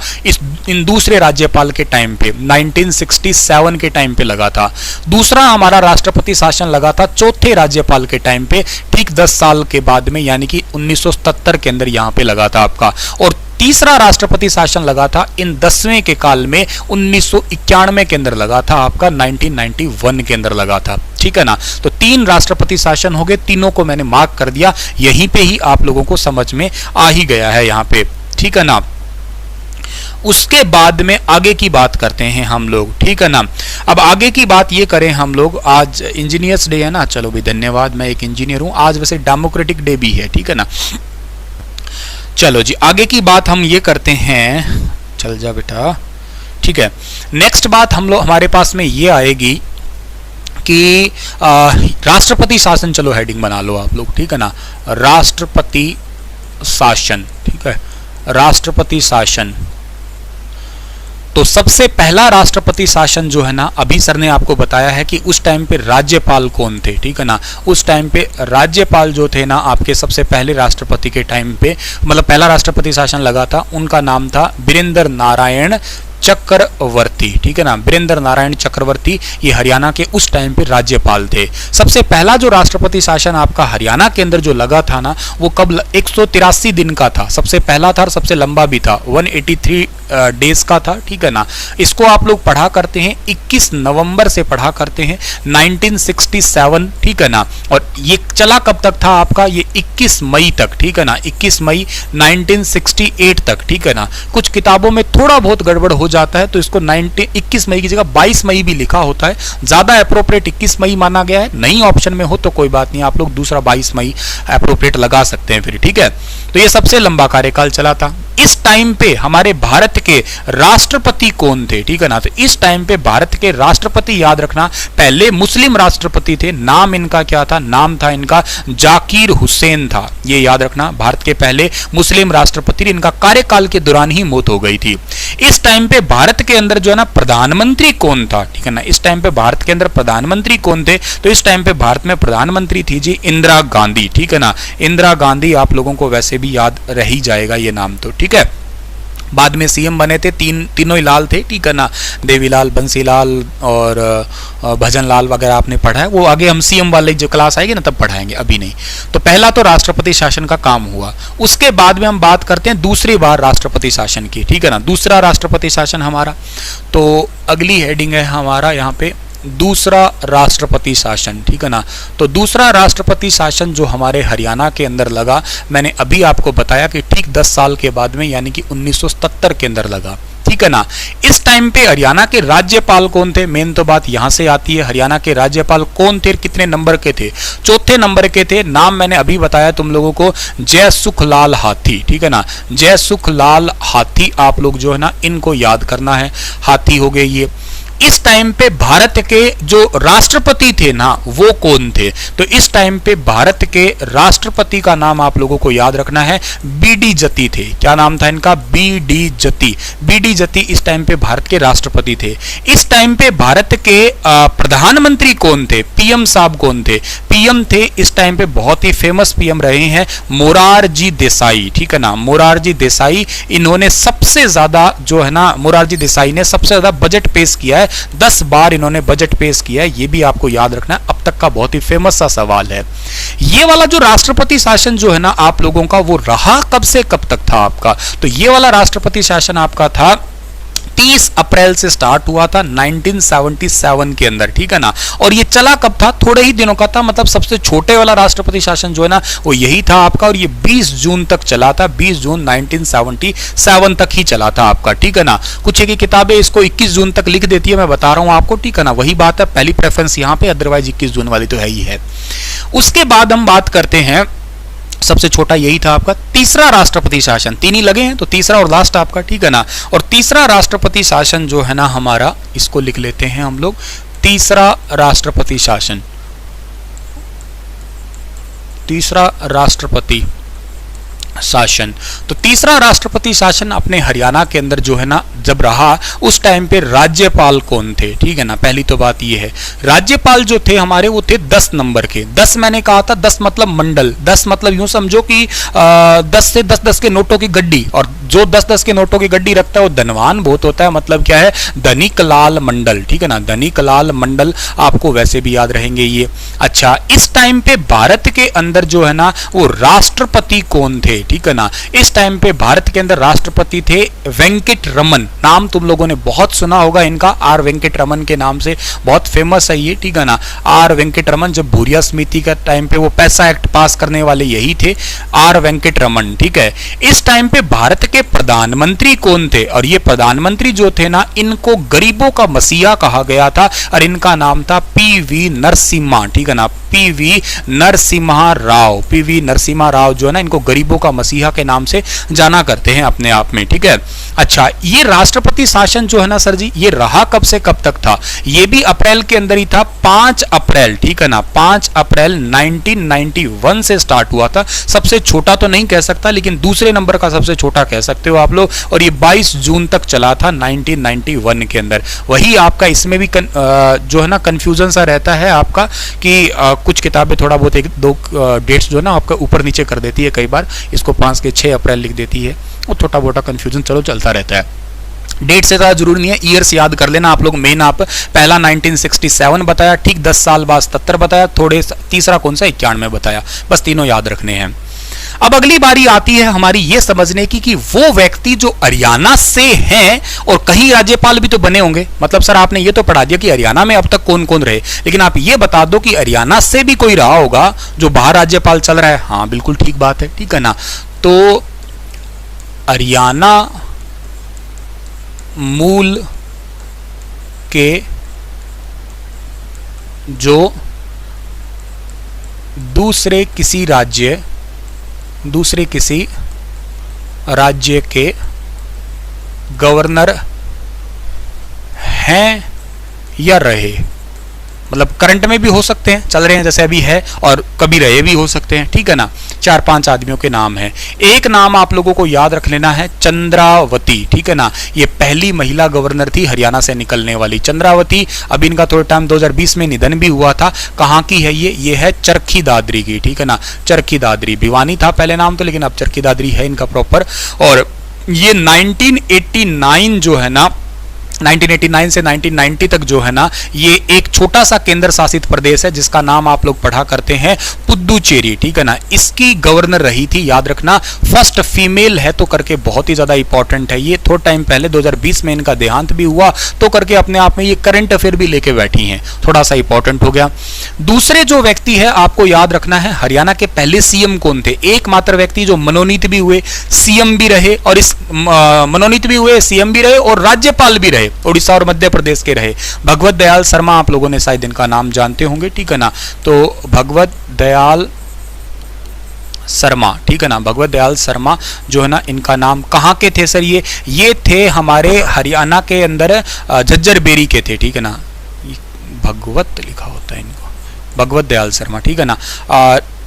इन दूसरे राज्यपाल के टाइम पे, 1967 के टाइम पे लगा था। दूसरा हमारा राष्ट्रपति शासन लगा था चौथे राज्यपाल के टाइम पे, ठीक 10 साल के बाद में, यानी कि 1977 के अंदर यहाँ पे लगा था आपका। और तीसरा राष्ट्रपति शासन लगा था इन 10वें के काल में, 1991 के अंदर लगा था आपका, 1991 के अंदर लगा था, ठीक है ना। तो 3 राष्ट्रपति शासन हो गए, तीनों को मैंने मार्क कर दिया, यहीं पे ही आप लोगों को समझ में आ ही गया है यहाँ पे, ठीक है ना। उसके बाद में आगे की बात करते हैं हम लोग, ठीक है ना। अब आगे की बात ये करें हम लोग, आज इंजीनियर्स डे है ना, चलो भी धन्यवाद, मैं एक इंजीनियर हूं। आज वैसे डेमोक्रेटिक डे भी है, ठीक है ना। चलो जी आगे की बात हम ये करते हैं, चल जा बेटा, ठीक है। नेक्स्ट बात हम लोग हमारे पास में ये आएगी कि राष्ट्रपति शासन, चलो हेडिंग बना लो आप लोग, ठीक है ना। राष्ट्रपति शासन, ठीक है, राष्ट्रपति शासन। तो सबसे पहला राष्ट्रपति शासन जो है ना, अभी सर ने आपको बताया है कि उस टाइम पे राज्यपाल कौन थे, ठीक है ना। उस टाइम पे राज्यपाल जो थे ना आपके, सबसे पहले राष्ट्रपति के टाइम पे, मतलब पहला राष्ट्रपति शासन लगा था, उनका नाम था बीरेंद्र नारायण चक्रवर्ती, ठीक है ना। बीरेंद्र नारायण चक्रवर्ती, ये हरियाणा के उस टाइम पे राज्यपाल थे। सबसे पहला जो राष्ट्रपति शासन आपका हरियाणा के अंदर जो लगा था ना, वो कब 183 दिन का था, सबसे पहला था और सबसे लंबा भी था, 183 डेज का था, ठीक है ना। इसको आप लोग पढ़ा करते हैं 21 नवंबर से पढ़ा करते हैं 1967, ठीक है ना। और ये चला कब तक था आपका, ये 21 मई तक, ठीक है ना, 21 मई 1968 तक, ठीक है ना। कुछ किताबों में थोड़ा बहुत गड़बड़ हो जाता है, तो इसको 21 मई की जगह 22 मई भी लिखा होता है, ज्यादा अप्रोप्रिएट 21 मई माना गया है। नई ऑप्शन में हो तो कोई बात नहीं, आप लोग दूसरा 22 मई अप्रोप्रिएट लगा सकते हैं फिर, ठीक है। तो ये सबसे लंबा कार्यकाल चला था। इस टाइम पे हमारे भारत के राष्ट्रपति कौन थे, ठीक है ना। तो इस टाइम पे भारत के राष्ट्रपति याद रखना, पहले मुस्लिम राष्ट्रपति थे, नाम इनका क्या था, नाम था इनका जाकिर हुसैन था, ये याद रखना। भारत के पहले मुस्लिम राष्ट्रपति, इनका कार्यकाल के दौरान ही मौत हो गई थी। इस टाइम पे भारत के अंदर जो है ना प्रधानमंत्री कौन था, ठीक है ना। इस टाइम पे भारत के अंदर प्रधानमंत्री कौन थे, तो इस टाइम पे भारत में प्रधानमंत्री थी जी इंदिरा गांधी, ठीक है ना। इंदिरा गांधी आप लोगों को वैसे भी याद रह ही जाएगा ये नाम तो, ठीक है। बाद में सीएम बने थे, तीनों ही लाल थे, ठीक है ना। देवीलाल, बंसीलाल और भजनलाल वगैरह आपने पढ़ा है, वो आगे हम सीएम वाले जो क्लास आएगी ना तब पढ़ाएंगे, अभी नहीं। तो पहला तो राष्ट्रपति शासन का काम हुआ। उसके बाद में हम बात करते हैं दूसरी बार राष्ट्रपति शासन की, ठीक है ना। दूसरा राष्ट्रपति शासन हमारा, तो अगली हेडिंग है हमारा यहाँ पे दूसरा राष्ट्रपति शासन, ठीक है ना। तो दूसरा राष्ट्रपति शासन जो हमारे हरियाणा के अंदर लगा, मैंने अभी आपको बताया कि ठीक 10 साल के बाद में, यानी कि 1977 के अंदर लगा, ठीक है ना। इस टाइम पे हरियाणा के राज्यपाल कौन थे, मेन तो बात यहां से आती है। हरियाणा के राज्यपाल कौन थे, कितने नंबर के थे, चौथे नंबर के थे। नाम मैंने अभी बताया तुम लोगों को, जय सुखलाल हाथी, ठीक है ना। जय सुखलाल हाथी आप लोग जो है ना इनको याद करना है, हाथी हो गए ये। इस टाइम पे भारत के जो राष्ट्रपति थे ना वो कौन थे? तो इस टाइम पे भारत के राष्ट्रपति का नाम आप लोगों को याद रखना है, बीडी जती थे। क्या नाम था इनका? बीडी जती। बीडी जती इस टाइम पे भारत के राष्ट्रपति थे। इस टाइम पे भारत के प्रधानमंत्री कौन थे? पीएम साहब कौन थे? पीएम थे इस टाइम पे बहुत ही फेमस पीएम रहे हैं मोरारजी देसाई, ठीक है ना, मोरारजी देसाई। इन्होंने सबसे ज्यादा जो है ना, मोरारजी देसाई ने सबसे ज्यादा बजट पेश किया है, 10 बार इन्होंने बजट पेश किया है, ये भी आपको याद रखना है, अब तक का बहुत ही फेमस सा सवाल है। ये वाला जो राष्ट्रपति शासन जो है ना आप लोगों का, वो रहा कब से कब तक था आपका? तो ये वाला राष्ट्रपति शासन आपका था 30 अप्रैल से स्टार्ट हुआ था 1977 के अंदर, ठीक है ना। और ये चला कब था? थोड़े ही दिनों का था, मतलब सबसे छोटे वाला राष्ट्रपति शासन जो है ना वो यही था आपका, और ये 20 जून तक चला था, 20 जून 1977 तक ही चला था आपका, ठीक है ना। कुछ एक किताबें इसको 21 जून तक लिख देती है, मैं बता रहा हूं आपको, ठीक है ना। वही बात है, पहली प्रेफरेंस यहां पे, अदरवाइज 21 जून वाली तो है ही है। उसके बाद हम बात करते हैं, सबसे छोटा यही था आपका तीसरा राष्ट्रपति शासन। 3 ही लगे हैं तो तीसरा और लास्ट आपका, ठीक है ना। और तीसरा राष्ट्रपति शासन जो है ना हमारा, इसको लिख लेते हैं हम लोग, तीसरा राष्ट्रपति शासन, तीसरा राष्ट्रपति शासन। तो तीसरा राष्ट्रपति शासन अपने हरियाणा के अंदर जो है ना जब रहा, उस टाइम पे राज्यपाल कौन थे, ठीक है ना। पहली तो बात ये है, राज्यपाल जो थे हमारे वो थे 10 नंबर के। 10 मैंने कहा था, 10 मतलब मंडल, 10 मतलब यूं समझो कि 10 से 10-10 के नोटों की गड्डी, और जो 10-10 के नोटों की गड्डी रखता है वो धनवान बहुत होता है, मतलब क्या है, धनिक लाल मंडल, ठीक है ना, धनिक लाल मंडल, आपको वैसे भी याद रहेंगे ये। अच्छा, इस टाइम पे भारत के अंदर जो है ना वो राष्ट्रपति कौन थे, ठीक है ना। इस टाइम पे भारत के अंदर राष्ट्रपति थे वेंकट रमन, नाम तुम लोगों ने बहुत सुना होगा इनका, आर वेंकट रमन के नाम से बहुत फेमस है ये, ठीक है ना। आर वेंकट रमन, जब भूरिया समिति का टाइम पे वो पैसा एक्ट पास करने वाले यही थे, आर वेंकट रमन, ठीक है। इस टाइम पे भारत के प्रधानमंत्री कौन थे? और ये प्रधानमंत्री जो थे ना, इनको गरीबों का मसीहा कहा गया था, और इनका नाम था पीवी नरसिम्हा, ठीक है ना, पीवी नरसिम्हा राव। पीवी नरसिम्हा राव जो है ना, इनको गरीबों का मसीहा के नाम से जाना करते हैं अपने आप में, ठीक है। अच्छा, ये राष्ट्रपति शासन जो है ना सर जी, ये रहा कब से कब तक था? ये भी अप्रैल के अंदर ही था, 5 अप्रैल, ठीक है ना, 5 अप्रैल 1991 से स्टार्ट हुआ था। सबसे छोटा तो नहीं कह सकता, लेकिन दूसरे नंबर का सबसे छोटा कह सकते हो आप लोग, और ये 22 जून तक चला था 1991 के अंदर। वही आपका इसमें भी जो है ना कंफ्यूजन सा रहता है आपका कि कुछ किताबें थोड़ा बहुत 1-2 डेट्स जो है ना आपका ऊपर नीचे कर देती है, कई बार इसको 5 के 6 अप्रैल लिख देती है, वो छोटा मोटा कंफ्यूजन चलो चलता रहता है। डेट से ज़्यादा जरूरी नहीं है, ईयर्स याद कर लेना आप लोग। मेन आप पहला 1967 बताया, ठीक 10 साल बाद 77 बताया, थोड़े तीसरा कौन सा 91 बताया, बस तीनों याद रखने हैं। अब अगली बारी आती है हमारी ये समझने की कि वो व्यक्ति जो हरियाणा से हैं, और कहीं राज्यपाल भी तो बने होंगे, मतलब सर आपने ये तो पढ़ा दिया कि हरियाणा में अब तक कौन कौन रहे, लेकिन आप ये बता दो कि हरियाणा से भी कोई रहा होगा जो बाहर राज्यपाल चल रहा है। हाँ बिल्कुल ठीक बात है, ठीक है ना। तो हरियाणा मूल के जो दूसरे किसी राज्य के गवर्नर हैं या रहे, मतलब करंट में भी हो सकते हैं, चल रहे हैं जैसे अभी है, और कभी रहे भी हो सकते हैं, ठीक है ना। 4-5 आदमियों के नाम हैं। एक नाम आप लोगों को याद रख लेना है, चंद्रावती, ठीक है ना। ये पहली महिला गवर्नर थी हरियाणा से निकलने वाली, चंद्रावती। अब इनका थोड़ा टाइम 2020 में निधन भी हुआ था। कहाँ की है ये है चरखी दादरी की, ठीक है ना, चरखी दादरी। भिवानी था पहले नाम तो, लेकिन अब चरखी दादरी है इनका प्रॉपर। और ये 1989 जो है ना, 1989 से 1990 तक जो है ना, ये एक छोटा सा केंद्र शासित प्रदेश है जिसका नाम आप लोग पढ़ा करते हैं पुद्दुचेरी, ठीक है ना। इसकी गवर्नर रही थी, याद रखना, फर्स्ट फीमेल है तो करके बहुत ही ज्यादा इंपॉर्टेंट है ये। थोड़ा टाइम पहले 2020 में इनका देहांत भी हुआ तो करके अपने आप में ये करंट अफेयर भी लेके बैठी हैं, थोड़ा सा इंपॉर्टेंट हो गया। दूसरे जो व्यक्ति है आपको याद रखना है, हरियाणा के पहले सीएम कौन थे? एकमात्र व्यक्ति जो मनोनीत भी हुए, सीएम भी रहे, और इस मनोनीत भी हुए, सीएम भी रहे और राज्यपाल भी रहे, उड़ीसा और मध्य प्रदेश के रहे, भगवत दयाल शर्मा। आप लोगों ने शायद इनका नाम जानते होंगे, ठीक है ना। तो भगवत दयाल शर्मा, ठीक है ना, भगवत दयाल शर्मा जो है ना, इनका नाम कहाँ के थे सर? ये थे हमारे हरियाणा के अंदर झज्जर बेरी के थे, ठीक है ना, भगवत लिखा होता है इनको, भगवत दयाल शर्मा, ठीक है ना।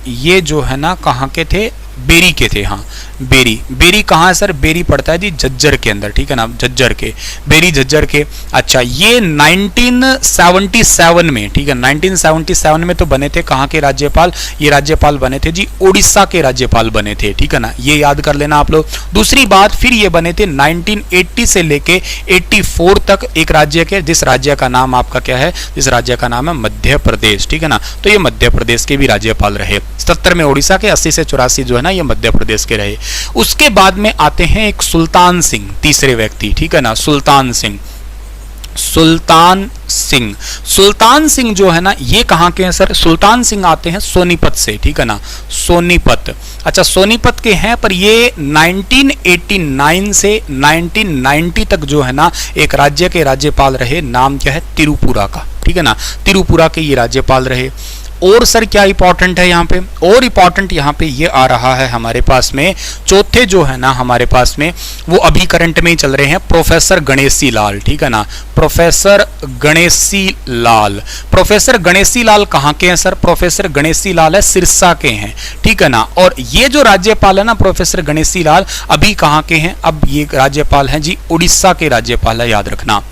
ये जो है ना कहाँ के थे? बेरी के थे, हाँ बेरी कहाँ है सर? बेरी पड़ता है जी झज्जर के अंदर, ठीक है ना, झज्जर के, बेरी झज्जर के। अच्छा, ये 1977 में, ठीक है, 1977 में तो बने थे कहाँ के राज्यपाल? ये राज्यपाल बने थे जी उड़ीसा के राज्यपाल बने थे, ठीक है ना, ये याद कर लेना आप लोग। दूसरी बात, फिर ये बने थे 1980 से लेके 84 तक एक राज्य के, जिस राज्य का नाम आपका क्या है? जिस राज्य का नाम है मध्य प्रदेश, ठीक है ना। तो ये मध्य प्रदेश के भी राज्यपाल रहे। 77 में उड़ीसा के, 80 से 84 जो है ना ये मध्य प्रदेश के रहे। उसके बाद में आते हैं एक सुल्तान सिंह, तीसरे व्यक्ति, ठीक है ना, सुल्तान सिंह जो है ना, ये कहाँ के हैं सर? सुल्तान सिंह आते हैं सोनीपत से, ठीक है ना, सोनीपत। अच्छा, सोनीपत के हैं, पर ये 1989 से 1990 तक जो है ना एक राज्य के राज्यपाल रहे। नाम क्या है? त्रिपुरा का, ठीक है ना, त्रिपुरा के ये राज्यपाल रहे। और सर क्या इंपॉर्टेंट है यहाँ पे? और इंपॉर्टेंट यहाँ पे ये आ रहा है हमारे पास में, चौथे जो है ना हमारे पास में, वो अभी करंट में ही चल रहे हैं, प्रोफेसर गणेशी लाल, ठीक है ना, प्रोफेसर गणेशी लाल कहाँ के हैं सर? प्रोफेसर गणेशी लाल है सिरसा के हैं, ठीक है ना। और ये जो राज्यपाल है ना प्रोफेसर गणेशी लाल, अभी कहाँ के हैं? अब ये राज्यपाल हैं जी उड़ीसा के राज्यपाल है, याद रखना।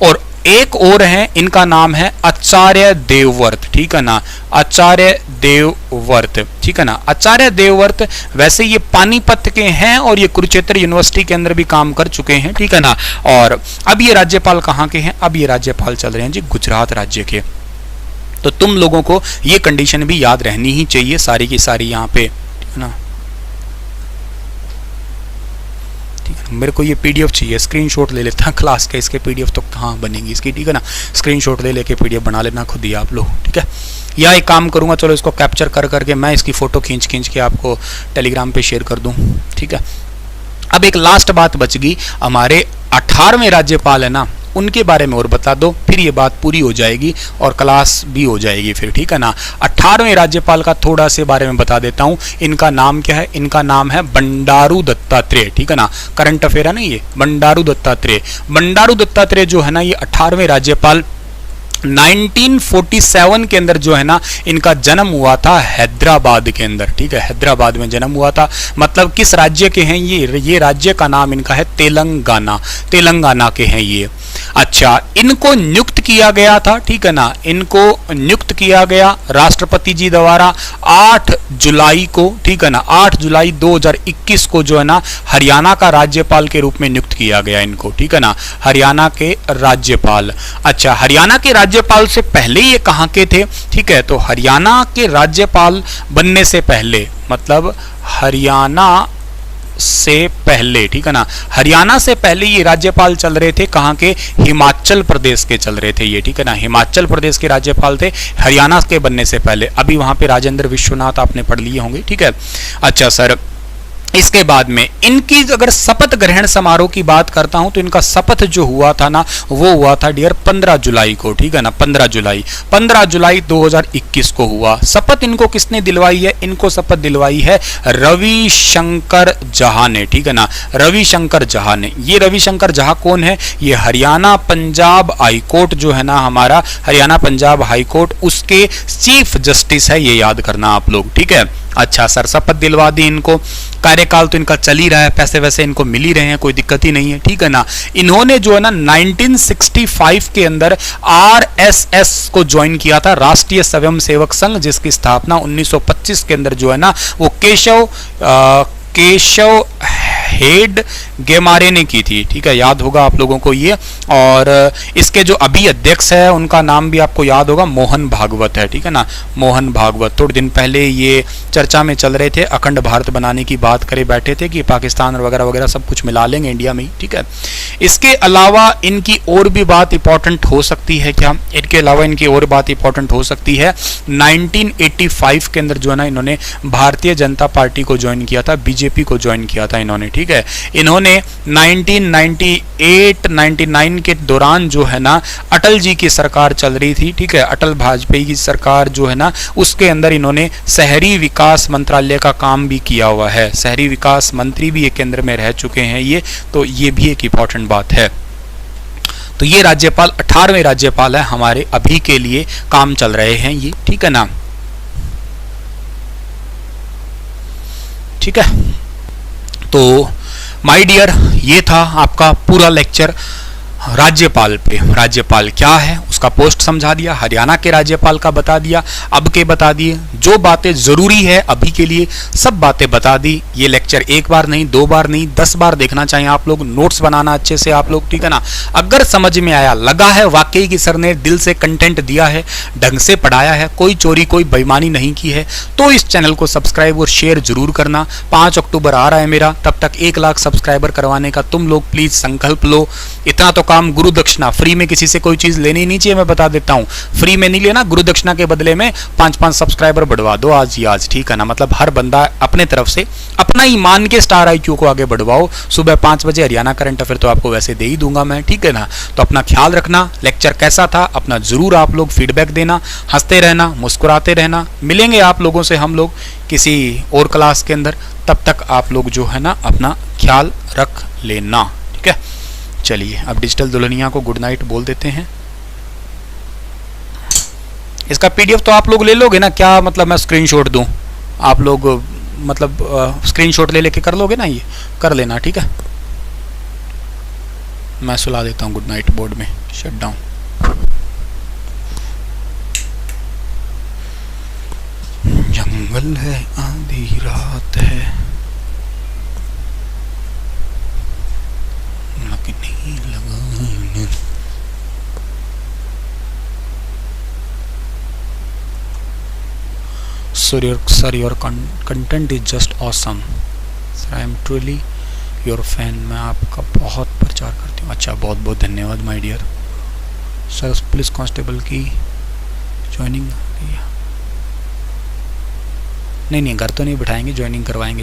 और एक और है, इनका नाम है आचार्य देवव्रत, ठीक है ना, आचार्य देवव्रत, ठीक है ना, आचार्य देवव्रत। वैसे ये पानीपत के हैं और ये कुरुक्षेत्र यूनिवर्सिटी के अंदर भी काम कर चुके हैं, ठीक है ना। और अब ये राज्यपाल कहाँ के हैं? अब ये राज्यपाल चल रहे हैं जी गुजरात राज्य के। तो तुम लोगों को ये कंडीशन भी याद रहनी ही चाहिए सारी की सारी यहाँ पे, ठीक है ना। मेरे को ये पीडीएफ चाहिए, स्क्रीनशॉट ले लेता क्लास के, इसके पीडीएफ तो कहाँ बनेगी इसकी, ठीक है ना। स्क्रीनशॉट ले लेके पीडीएफ बना लेना खुद ही आप लोग, ठीक है। या एक काम करूँगा, चलो इसको कैप्चर कर करके मैं इसकी फ़ोटो खींच के आपको टेलीग्राम पे शेयर कर दूँ, ठीक है। अब एक लास्ट बात बच गई, हमारे 18वें राज्यपाल है ना, उनके बारे में और बता दो, फिर ये बात पूरी हो जाएगी और क्लास भी हो जाएगी फिर, ठीक है ना। 18वें राज्यपाल का थोड़ा से बारे में बता देता हूँ। इनका नाम क्या है? इनका नाम है बंडारू दत्तात्रेय, ठीक है ना, करंट अफेयर है ना ये, बंडारू दत्तात्रेय जो है ना, ये 18वें राज्यपाल 1947 के अंदर जो है ना इनका जन्म हुआ था हैदराबाद के अंदर, ठीक है, हैदराबाद में जन्म हुआ था। मतलब किस राज्य के हैं ये राज्य का नाम इनका है तेलंगाना के हैं ये। अच्छा, इनको नियुक्त किया गया था, ठीक है ना, इनको नियुक्त किया गया राष्ट्रपति जी द्वारा 8 जुलाई को, ठीक है ना, 8 जुलाई 2021 को जो है ना हरियाणा का राज्यपाल के रूप में नियुक्त किया गया इनको, ठीक है ना, हरियाणा के राज्यपाल। अच्छा, हरियाणा के राज्यपाल से पहले ये कहाँ के थे? ठीक है, तो हरियाणा के राज्यपाल बनने से पहले, मतलब हरियाणा से पहले, ठीक है ना, हरियाणा से पहले ये राज्यपाल चल रहे थे कहाँ के? हिमाचल प्रदेश के चल रहे थे ये, ठीक है ना, हिमाचल प्रदेश के राज्यपाल थे हरियाणा के बनने से पहले। अभी वहां पे राजेंद्र विश्वनाथ आपने पढ़ लिए होंगे, ठीक है। अच्छा सर, इसके बाद में इनकी अगर शपथ ग्रहण समारोह की बात करता हूं तो इनका शपथ जो हुआ था ना वो हुआ था डियर 15 जुलाई को, ठीक है ना, 15 जुलाई 2021 को हुआ। शपथ इनको किसने दिलवाई है? इनको शपथ दिलवाई है रविशंकर जहा ने, ठीक है ना, रविशंकर जहा ने। ये रविशंकर जहा कौन है? ये हरियाणा पंजाब हाई कोर्ट जो है ना, हमारा हरियाणा पंजाब हाई कोर्ट, उसके चीफ जस्टिस है, ये याद करना आप लोग, ठीक है। अच्छा सर, शपथ दिलवा दी इनको, कार्यकाल तो इनका चल ही रहा है, पैसे वैसे इनको मिल ही रहे हैं, कोई दिक्कत ही नहीं है, ठीक है ना। इन्होंने जो है ना 1965 के अंदर आरएसएस को ज्वाइन किया था, राष्ट्रीय स्वयं सेवक संघ, जिसकी स्थापना 1925 के अंदर जो है ना वो केशव हेड गेमारे ने की थी, ठीक है, याद होगा आप लोगों को ये। और इसके जो अभी अध्यक्ष है उनका नाम भी आपको याद होगा, मोहन भागवत है, ठीक है ना, मोहन भागवत। थोड़े दिन पहले ये चर्चा में चल रहे थे, अखंड भारत बनाने की बात करे बैठे थे कि पाकिस्तान वगैरह वगैरह सब कुछ मिला लेंगे इंडिया में ही, ठीक है। इसके अलावा इनकी और भी बात इंपॉर्टेंट हो सकती है क्या? इनके अलावा इनकी और बात इंपॉर्टेंट हो सकती है, 1985 के अंदर जो है ना इन्होंने भारतीय जनता पार्टी को ज्वाइन किया था, बीजेपी को ज्वाइन किया था इन्होंने, ठीक ठीक है। इन्होंने 1998-99 के दौरान जो है ना अटल जी की सरकार चल रही थी, ठीक है, अटल वाजपेयी की सरकार जो है ना, उसके अंदर इन्होंने शहरी विकास मंत्रालय का काम भी किया हुआ है। शहरी विकास मंत्री भी एक केंद्र में रह चुके हैं ये, तो ये भी एक इंपॉर्टेंट बात है। तो ये राज्यपाल 18वें राज्यपाल है हमारे, अभी के लिए काम चल रहे हैं ये, ठीक है ना। ठीक है, तो माय डियर, ये था आपका पूरा लेक्चर राज्यपाल पे। राज्यपाल क्या है उसका पोस्ट समझा दिया, हरियाणा के राज्यपाल का बता दिया, अब के बता दिए, जो बातें जरूरी है अभी के लिए सब बातें बता दी। ये लेक्चर एक बार नहीं, 2 बार नहीं, 10 बार देखना चाहिए आप लोग, नोट्स बनाना अच्छे से आप लोग, ठीक है ना। अगर समझ में आया, लगा है वाकई कि सर ने दिल से कंटेंट दिया है, ढंग से पढ़ाया है, कोई चोरी कोई बेईमानी नहीं की है, तो इस चैनल को सब्सक्राइब और शेयर जरूर करना। 5 अक्टूबर आ रहा है मेरा, तब तक 1 लाख सब्सक्राइबर करवाने का तुम लोग प्लीज संकल्प लो। इतना तो काम, गुरु दक्षिणा, फ्री में किसी से कोई चीज लेनी नहीं चाहिए, मैं बता देता हूं, फ्री में नहीं लेना, गुरु दक्षिणा के बदले में 5-5 सब्सक्राइबर बढ़वा दो आज ही आज, ठीक है ना। मतलब हर बंदा अपने तरफ से अपना ही मान के स्टार IQ को आगे बढ़वाओ। सुबह 5 बजे हरियाणा करंट अफेयर तो आपको वैसे दे ही दूंगा मैं, ठीक है ना। तो अपना ख्याल रखना, लेक्चर कैसा था अपना जरूर आप लोग फीडबैक देना, हंसते रहना, मुस्कुराते रहना। मिलेंगे आप लोगों से हम लोग किसी और क्लास के अंदर, तब तक आप लोग जो है ना अपना ख्याल रख लेना, ठीक है। चलिए अब डिजिटल दुल्हनिया को गुड नाइट बोल देते हैं। इसका PDF तो आप लोग ले लोगे ना, क्या मतलब मैं स्क्रीनशॉट दूं, आप लोग मतलब स्क्रीनशॉट ले लेके कर लोगे ना, ये कर लेना, ठीक है। मैं सुला देता हूं गुड नाइट बोर्ड में, शट डाउन। जंगल है आधी रात है, नहीं लगा। Sir, your content is just awesome. Sir, I am truly your fan. मैं आपका बहुत प्रचार करती हूँ। अच्छा, बहुत बहुत धन्यवाद my dear. Sir police constable की ज्वाइनिंग नहीं, घर तो नहीं बिठाएंगे, ज्वाइनिंग करवाएंगे।